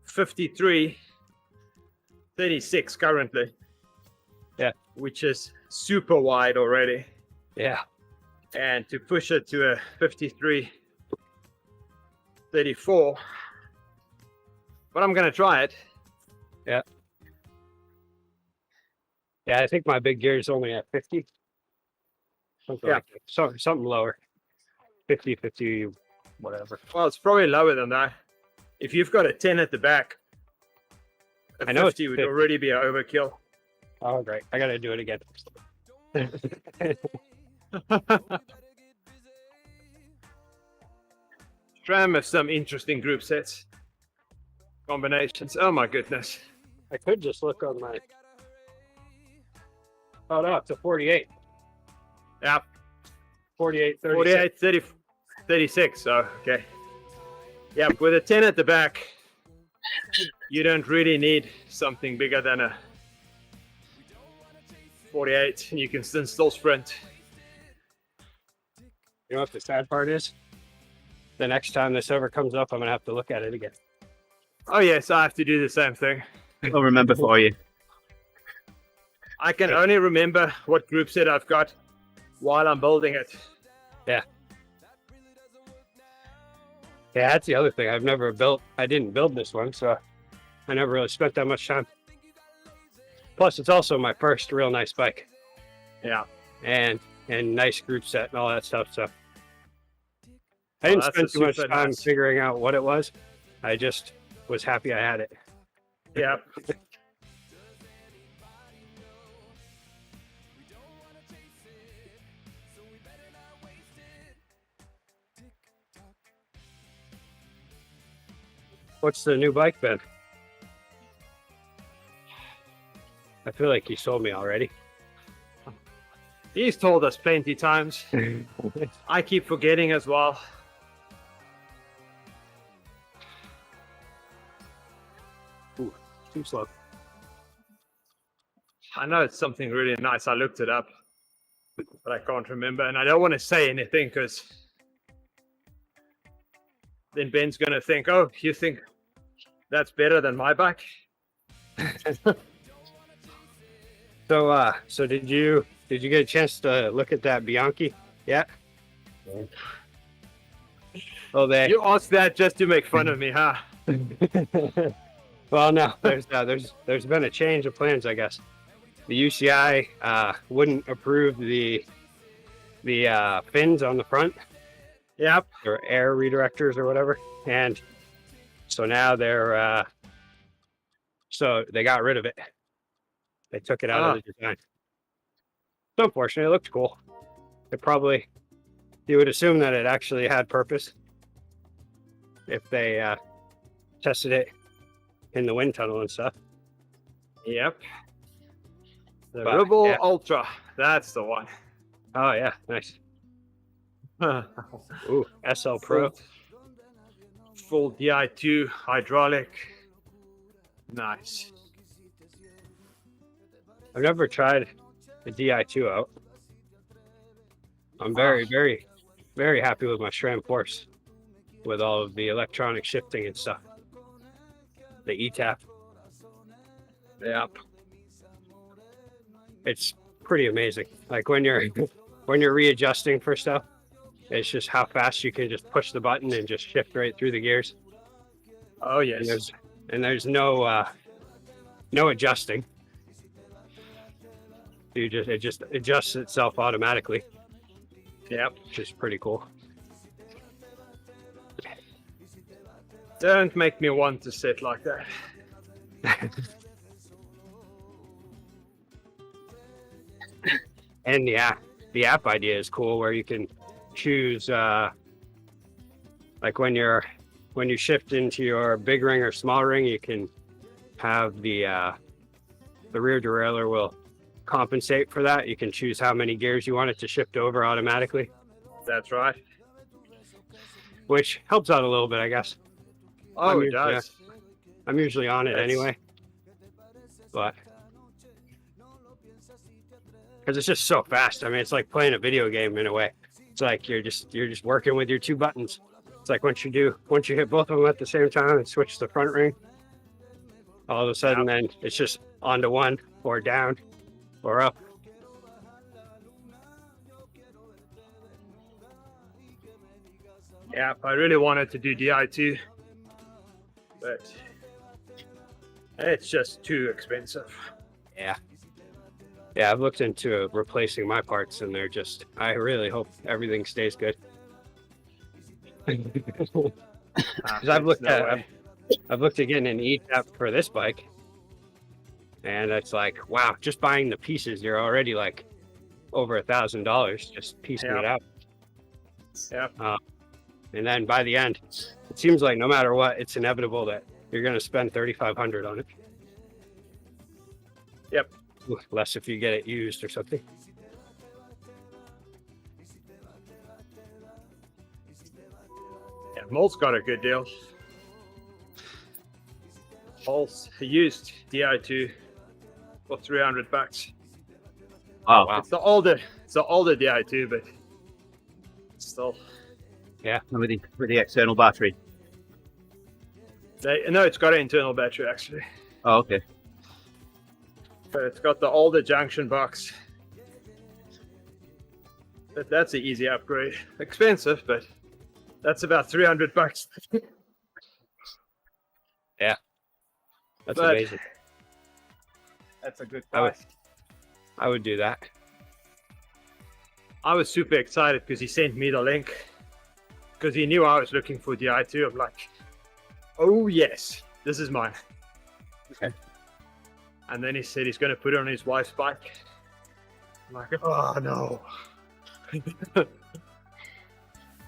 53 36 currently. Yeah. Which is super wide already. yeah, And to push it to a 53 34. But I'm gonna try it. yeah, I think my big gear is only at 50. Something Yeah. like that. So something lower. 50, whatever. Well, it's probably lower than that. If you've got a 10 at the back, a I know it's 50 would 50. already be an overkill. Oh, great. I got to do it again. SRAM has some interesting group sets. Combinations. Oh my goodness. I could just look on my. Oh, no, it's a 48. Yeah, 48, 36. 48, 30, 36. So, okay. Yeah, with a 10 at the back, you don't really need something bigger than a 48. You can still sprint. You know what the sad part is? The next time this ever comes up, I'm going to have to look at it again. Oh yes, I have to do the same thing. I'll remember for you. I can only remember what group set I've got while I'm building it. Yeah, that's the other thing. I didn't build this one, so I never really spent that much time. Plus, it's also my first real nice bike. Yeah. And nice group set and all that stuff. So I didn't that's spend too much super time nice. figuring out what it was. I just was happy I had it. Yeah. What's the new bike, Ben? I feel like you sold me already. He's told us plenty times. I keep forgetting as well. Ooh, too slow. I know it's something really nice. I looked it up, but I can't remember. And I don't want to say anything because then Ben's going to think, oh, you think that's better than my bike? So did you get a chance to look at that Bianchi? Yeah. Oh, You asked that just to make fun of me, huh? Well, no. There's been a change of plans, I guess. The UCI wouldn't approve the fins on the front, Yep. or air redirectors or whatever, and so now so they got rid of it. They took it out of the design. So unfortunately, it looked cool. You would assume that it actually had purpose if they tested it in the wind tunnel and stuff. Yep. The But, Rebel yeah. Ultra. That's the one. Oh yeah, nice. Ooh, SL Pro. Full DI2 hydraulic. Nice. I've never tried the Di2 out. I'm very, very, very happy with my SRAM Force with all of the electronic shifting and stuff. The ETAP. Yep. It's pretty amazing. Like when you're readjusting for stuff, it's just how fast you can just push the button and just shift right through the gears. Oh yes. And there's no adjusting. It just adjusts itself automatically. Yep. Which is pretty cool. Don't make me want to sit like that. And the app idea is cool where you can choose like when you shift into your big ring or small ring, you can have the rear derailleur will compensate for that. You can choose how many gears you want it to shift over automatically, That's right. which helps out a little bit, I guess. Oh, it usually- does. I'm usually on it That's- anyway, but because it's just so fast. I mean, it's like playing a video game in a way. It's like you're just working with your two buttons. It's like once you hit both of them at the same time and switch the front ring, all of a sudden then it's just onto one or down or up. Yeah, I really wanted to do DI2, but it's just too expensive. Yeah, I've looked into replacing my parts, and they're just. I really hope everything stays good. Because I've looked at getting an E-tap for this bike, and it's like, wow, just buying the pieces, you're already like over $1,000 just piecing it out. Yeah. And then by the end, it seems like no matter what, it's inevitable that you're going to spend $3,500 on it. Yep. Less if you get it used or something. Yeah, Molt's got a good deal. Molt's used DI2 for $300. Oh, Wow. It's the older DI2, but still. with the external battery. No, it's got an internal battery actually, Oh, okay. but it's got the older junction box. But that's an easy upgrade. Expensive, but that's about $300. That's But- amazing. That's a good I would- price. I would do that. I was super excited because he sent me the link because he knew I was looking for DI2. I'm like, oh yes, this is mine. Okay. And then he said he's going to put it on his wife's bike. I'm like, oh no.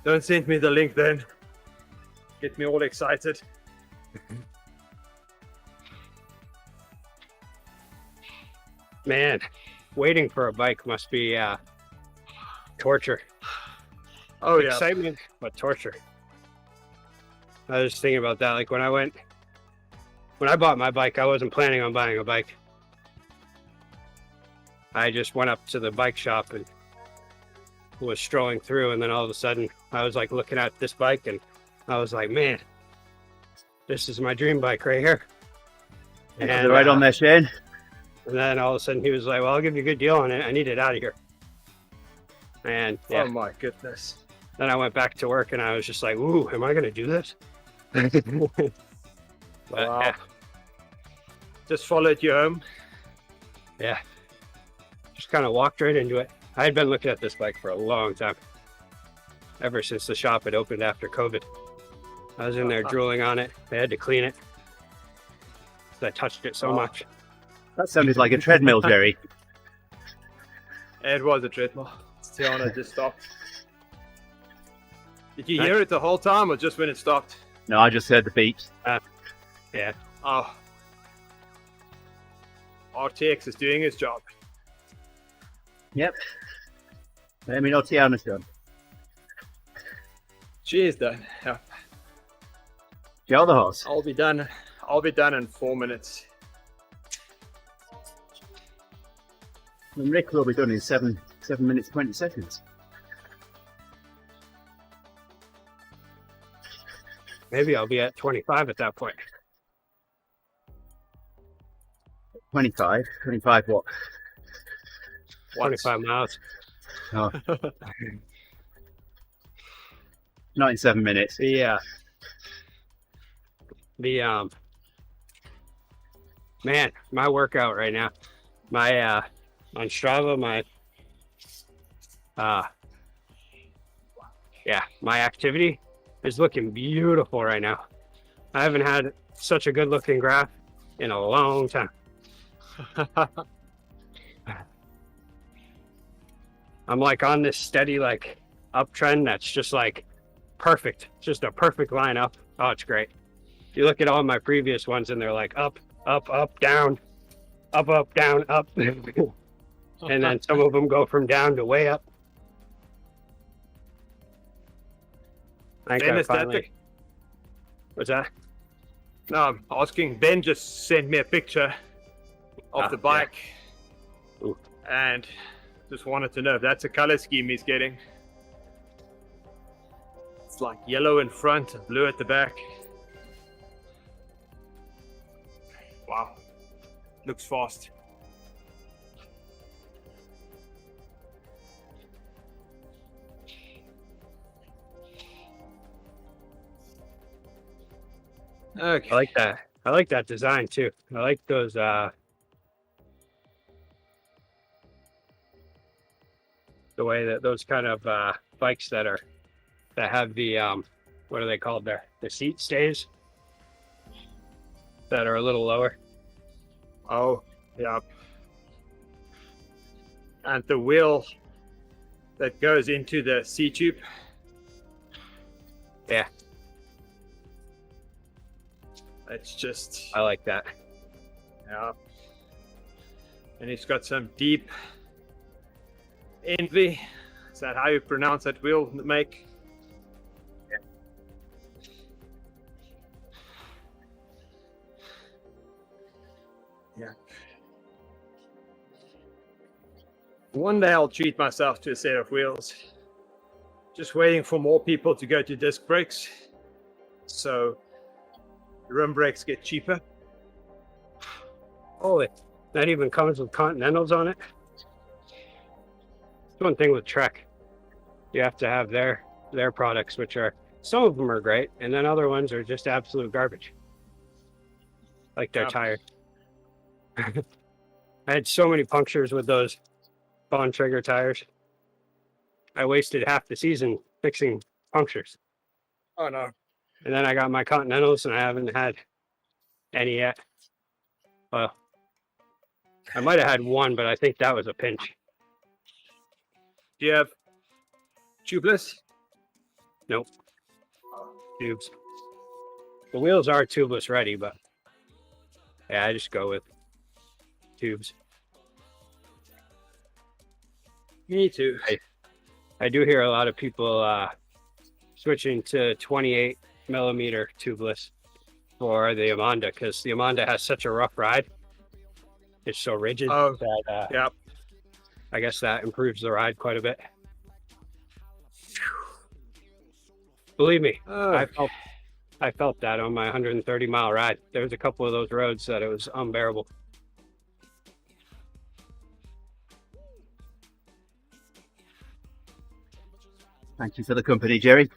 Don't send me the link then. Get me all excited. Man, waiting for a bike must be torture. Oh yeah. Excitement, but torture. I was just thinking about that. Like when I bought my bike, I wasn't planning on buying a bike. I just went up to the bike shop and was strolling through, and then all of a sudden I was like looking at this bike, and I was like, man, this is my dream bike right here. And right on there, Shane. And then all of a sudden he was like, well, I'll give you a good deal on it. I need it out of here. And yeah, Oh my goodness. then I went back to work and I was just like, ooh, am I going to do this? But Wow. yeah, Just followed you home. just kind of walked right into it. I had been looking at this bike for a long time, ever since the shop had opened after COVID. I was in there drooling on it. They had to clean it. I touched it so Oh. much. That sounded like a treadmill, Gerrie. It was a treadmill. Tiana just stopped. Did you hear it the whole time or just when it stopped? No, I just heard the beep. Oh. RTX is doing his job. Yep. Let me know Tiana's done. She is done. Yeah. Gel the horse. I'll be done. I'll be done in 4 minutes. And Rick will be done in 7 minutes 20 seconds. Maybe I'll be at 25 at that point. 25 what? 25 miles. Oh. Not in 7 minutes. Man, my workout right now, my on Strava, my activity is looking beautiful right now. I haven't had such a good looking graph in a long time. I'm like on this steady like uptrend that's just like perfect, just a perfect line up. Oh, it's great. You look at all my previous ones and they're like up, down, down, up. And then some of them go from down to way up. I think Ben, I is that finally. What's that? No, I'm asking. Ben just sent me a picture of the yeah. bike, Ooh. and just wanted to know if that's a color scheme he's getting. It's like yellow in front and blue at the back. Wow, looks fast. Okay. I like that. I like that design too. I like those the way that those kind of bikes that have the what are they called there? The seat stays that are a little lower. Oh, yeah. And the wheel that goes into the C-tube. Yeah, It's just, I like that. yeah. And he's got some deep envy. Is that how you pronounce that wheel make? Yeah. One day I'll treat myself to a set of wheels. Just waiting for more people to go to disc brakes, so rim brakes get cheaper. Oh, that even comes with Continentals on it. It's one thing with Trek. You have to have their products, which are, some of them are great, and then other ones are just absolute garbage. Like their Yeah. tires. I had so many punctures with those Bond Trigger tires. I wasted half the season fixing punctures. Oh no. And then I got my Continentals and I haven't had any yet. Well, I might have had one, but I think that was a pinch. Do you have tubeless? Nope. Tubes. The wheels are tubeless ready, but yeah, I just go with tubes. Me too. I do hear a lot of people switching to 28 millimeter tubeless for the Amanda, because the Amanda has such a rough ride. It's so rigid that Yeah. I guess that improves the ride quite a bit. Believe me, Oh, I felt that on my 130-mile ride. There was a couple of those roads that it was unbearable. Thank you for the company, Gerrie.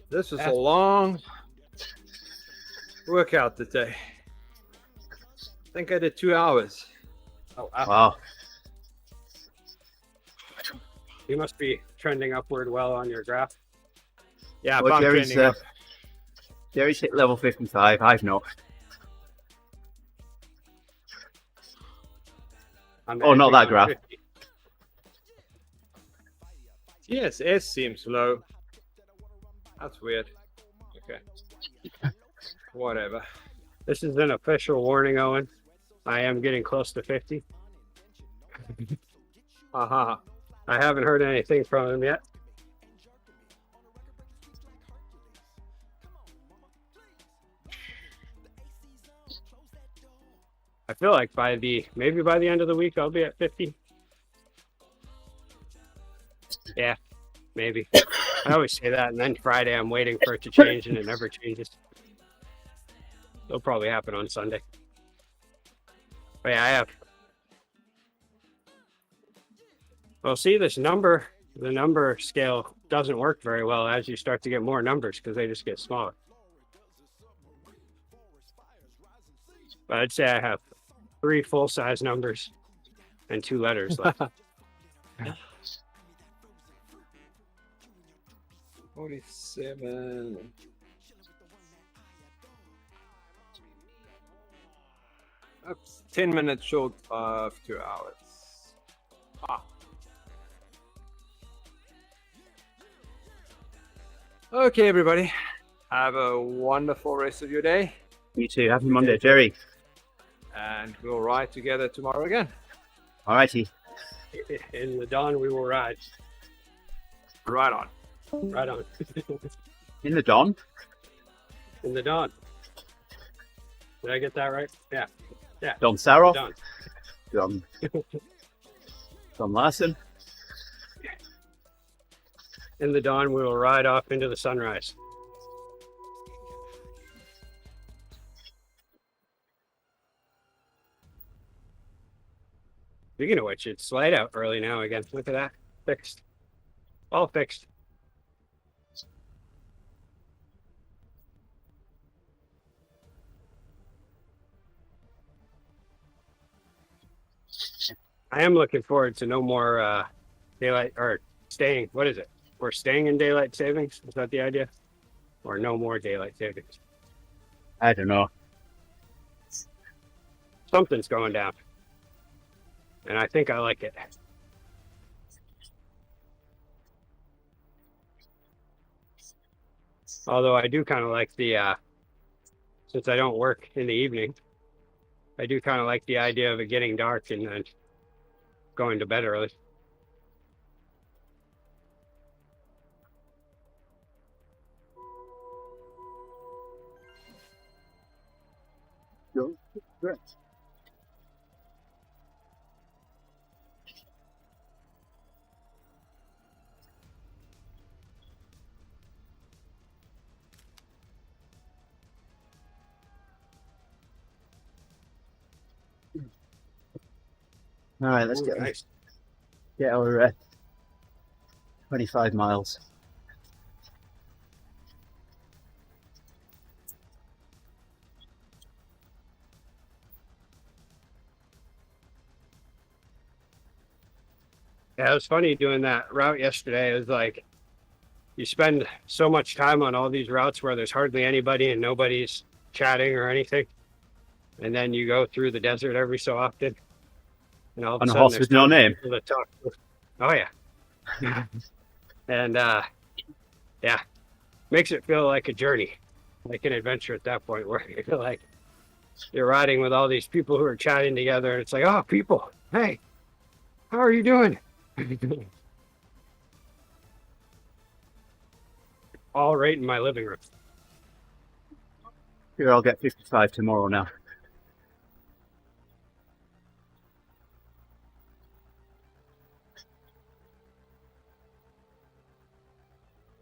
this was a long workout today. I think I did 2 hours. Oh, wow. Wow. You must be trending upward well on your graph. Yeah, Well, bump Gerrie's, trending up. Gerrie's hit level 55. I've not. I'm Oh, not that edging graph. 50. TSS seems low. That's weird. Okay. Whatever. This is an official warning, Owen. I am getting close to 50. Haha. I haven't heard anything from him yet. I feel like maybe by the end of the week, I'll be at 50. Yeah, maybe. I always say that, and then Friday I'm waiting for it to change, and it never changes. It'll probably happen on Sunday. But yeah, I have. Well, see, the number scale doesn't work very well as you start to get more numbers because they just get smaller. But I'd say I have 3 full-size numbers and 2 letters left. 47. That's 10 minutes short of 2 hours. Ah. Okay, everybody. Have a wonderful rest of your day. You too. Happy Monday, Gerrie. And we'll ride together tomorrow again. Alrighty. In the dawn, we will ride. Right on. Right on. In the dawn. In the dawn. Did I get that right? Yeah. Don Saroff. Dawn. Don Larson. In the dawn, we will ride off into the sunrise. Speaking of which, it's light out early now again. Look at that. Fixed. All fixed. I am looking forward to no more daylight or staying. What is it? We're staying in daylight savings. Is that the idea? Or no more daylight savings? I don't know. Something's going down. And I think I like it. Although I do kind of like the, since I don't work in the evening, I do kind of like the idea of it getting dark and then going to bed early. Great. All right, let's Ooh, get nice. our 25 miles. Yeah, it was funny doing that route yesterday. It was like you spend so much time on all these routes where there's hardly anybody and nobody's chatting or anything. And then you go through the desert every so often. And all of On a a sudden, horse there's with no tons of name. people to talk to. Oh, yeah. And yeah, makes it feel like a journey, like an adventure at that point where you feel like you're riding with all these people who are chatting together. And it's like, oh, people, hey, how are you doing? All right in my living room. Here, I'll get 55 tomorrow now.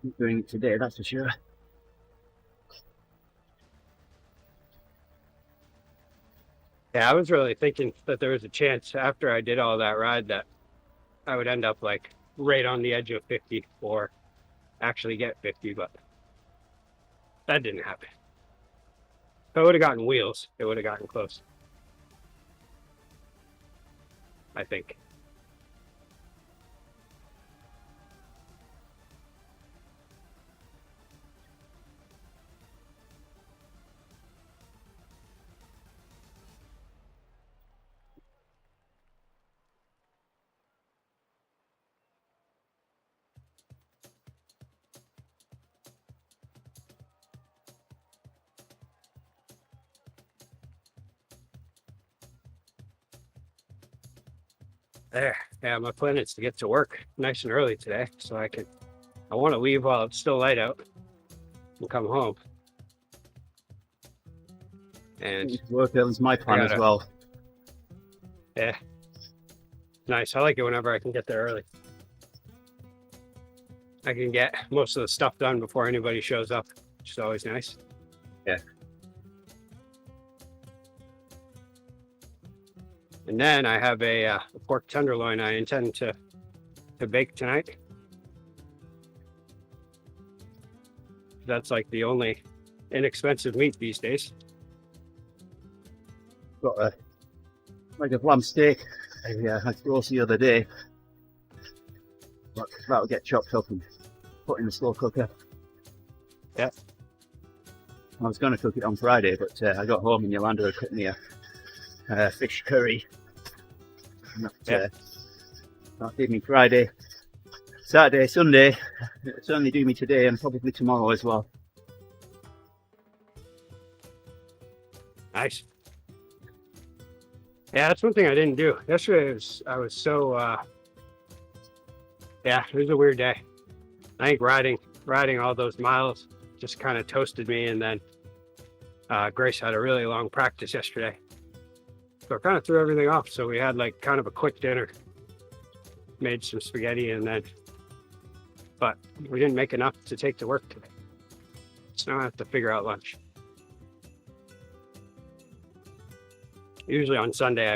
Keep doing it today, that's for sure. Yeah, I was really thinking that there was a chance after I did all that ride that I would end up like right on the edge of 50 or actually get 50, but that didn't happen. If I would have gotten wheels, it would have gotten close. I think. There. Yeah, my plan is to get to work nice and early today so I want to leave while it's still light out and come home. And Work is my plan as well. yeah, nice. I like it whenever I can get there early. I can get most of the stuff done before anybody shows up, which is always nice. Yeah. And then I have a pork tenderloin I intend to bake tonight. That's like the only inexpensive meat these days. Got a lamb steak I had roast the other day. But that'll get chopped up and put in the slow cooker. Yeah. I was going to cook it on Friday, but I got home and Yolanda had cooked me a fish curry. And that, that did me Friday. Saturday, Sunday. It'll certainly do me today and probably tomorrow as well. Nice. Yeah, that's one thing I didn't do. Yesterday I was so yeah, it was a weird day. I think riding all those miles just kind of toasted me, and then Grace had a really long practice yesterday. So I kind of threw everything off. So we had like kind of a quick dinner. Made some spaghetti and then but we didn't make enough to take to work today. So now I have to figure out lunch. Usually on Sunday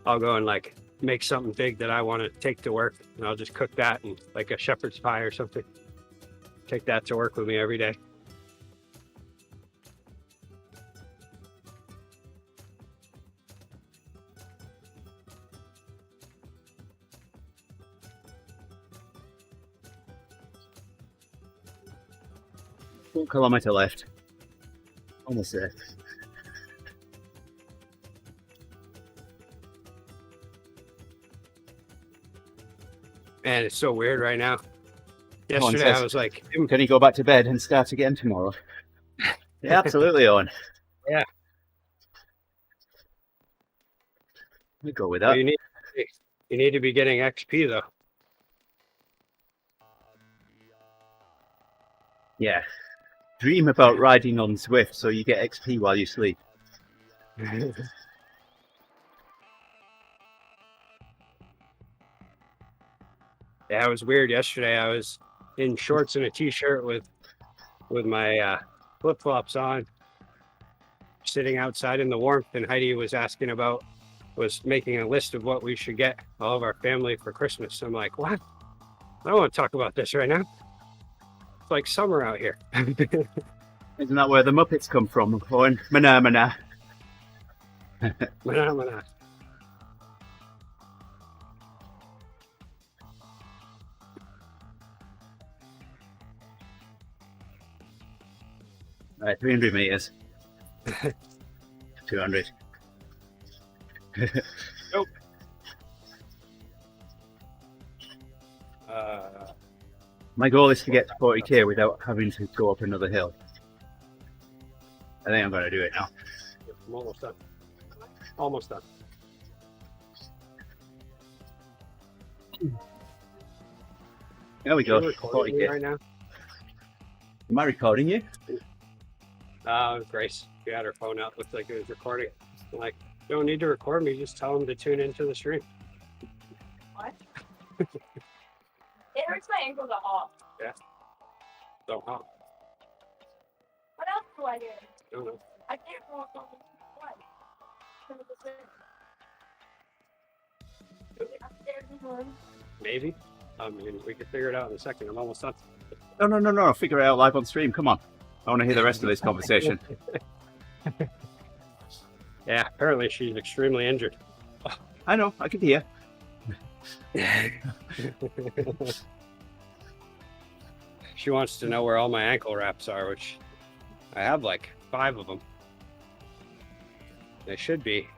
I'll go and like make something big that I want to take to work, and I'll just cook that and like a shepherd's pie or something. Take that to work with me every day. One kilometre left. Almost there. Man, it's so weird right now. Come on, Yesterday Tess. I was like, Can you go back to bed and start again tomorrow? Yeah, absolutely, Owen. Yeah. We go with that. you need to be getting XP though. Yeah. Dream about riding on Zwift so you get XP while you sleep. Yeah, it was weird yesterday. I was in shorts and a t-shirt with my flip-flops on, sitting outside in the warmth, and Heidi was making a list of what we should get all of our family for Christmas. I'm like, what? I don't want to talk about this right now. It's like summer out here. Isn't that where the Muppets come from, Owen? Mana mana. Mana. Right, 300 meters. 200. Nope. My goal is to get to 40k without having to go up another hill. I think I'm going to do it now. I'm almost done. Almost done. There we You're go. recording me 40k. right now. Am I recording you? Grace, she had her phone out. Looked like it was recording. I'm like, you don't need to record me. Just tell them to tune into the stream. What? It hurts my ankle to hop. Don't hop. What else do I do? Don't know. I can't walk on the what? Upstairs in the room. Maybe. I mean, we could figure it out in a second. I'm almost done. No. Figure it out live on stream. Come on. I want to hear the rest of this conversation. Yeah, apparently she's extremely injured. I know. I can hear. She wants to know where all my ankle wraps are, which I have like 5 of them. They should be.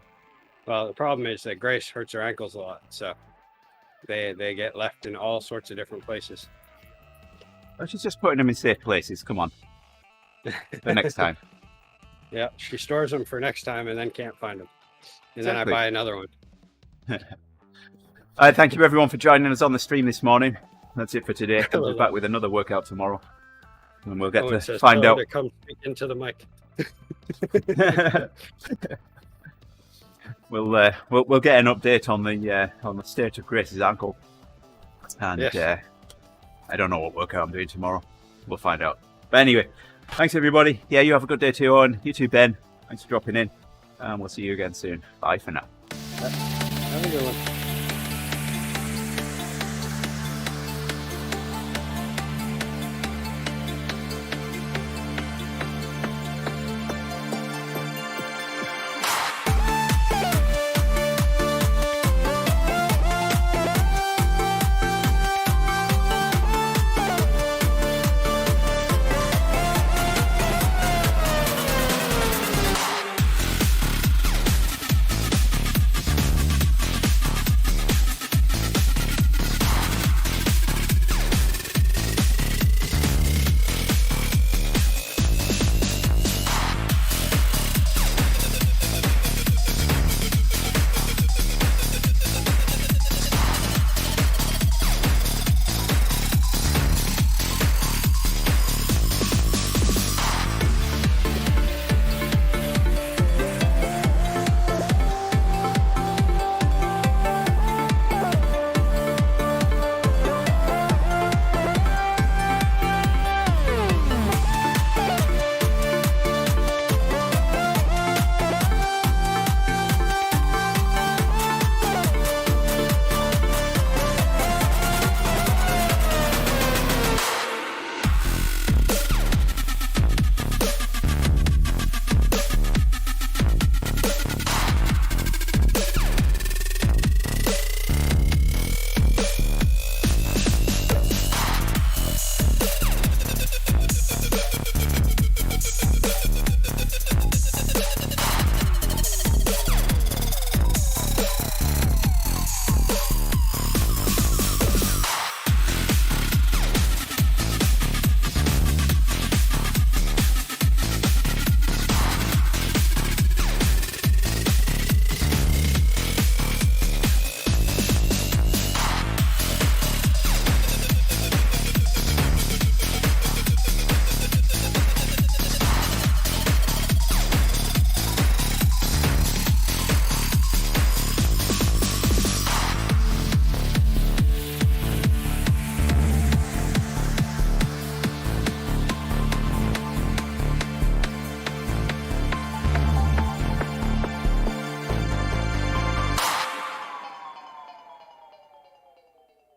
Well, the problem is that Grace hurts her ankles a lot, so they get left in all sorts of different places. Oh, she's just putting them in safe places. Come on. For next time. Yeah, she stores them for next time and then can't find them. And then I Exactly. buy another one. Thank you everyone for joining us on the stream this morning. That's it for today. We'll be back with another workout tomorrow. And we'll get It to says, find "Tell out. her to come speak into the mic." We'll get an update on the state of Grace's ankle. And Yes. I don't know what workout I'm doing tomorrow. We'll find out. But anyway, thanks everybody. Yeah, you have a good day too, Owen. You too, Ben. Thanks for dropping in. And we'll see you again soon. Bye for now. Have a good one.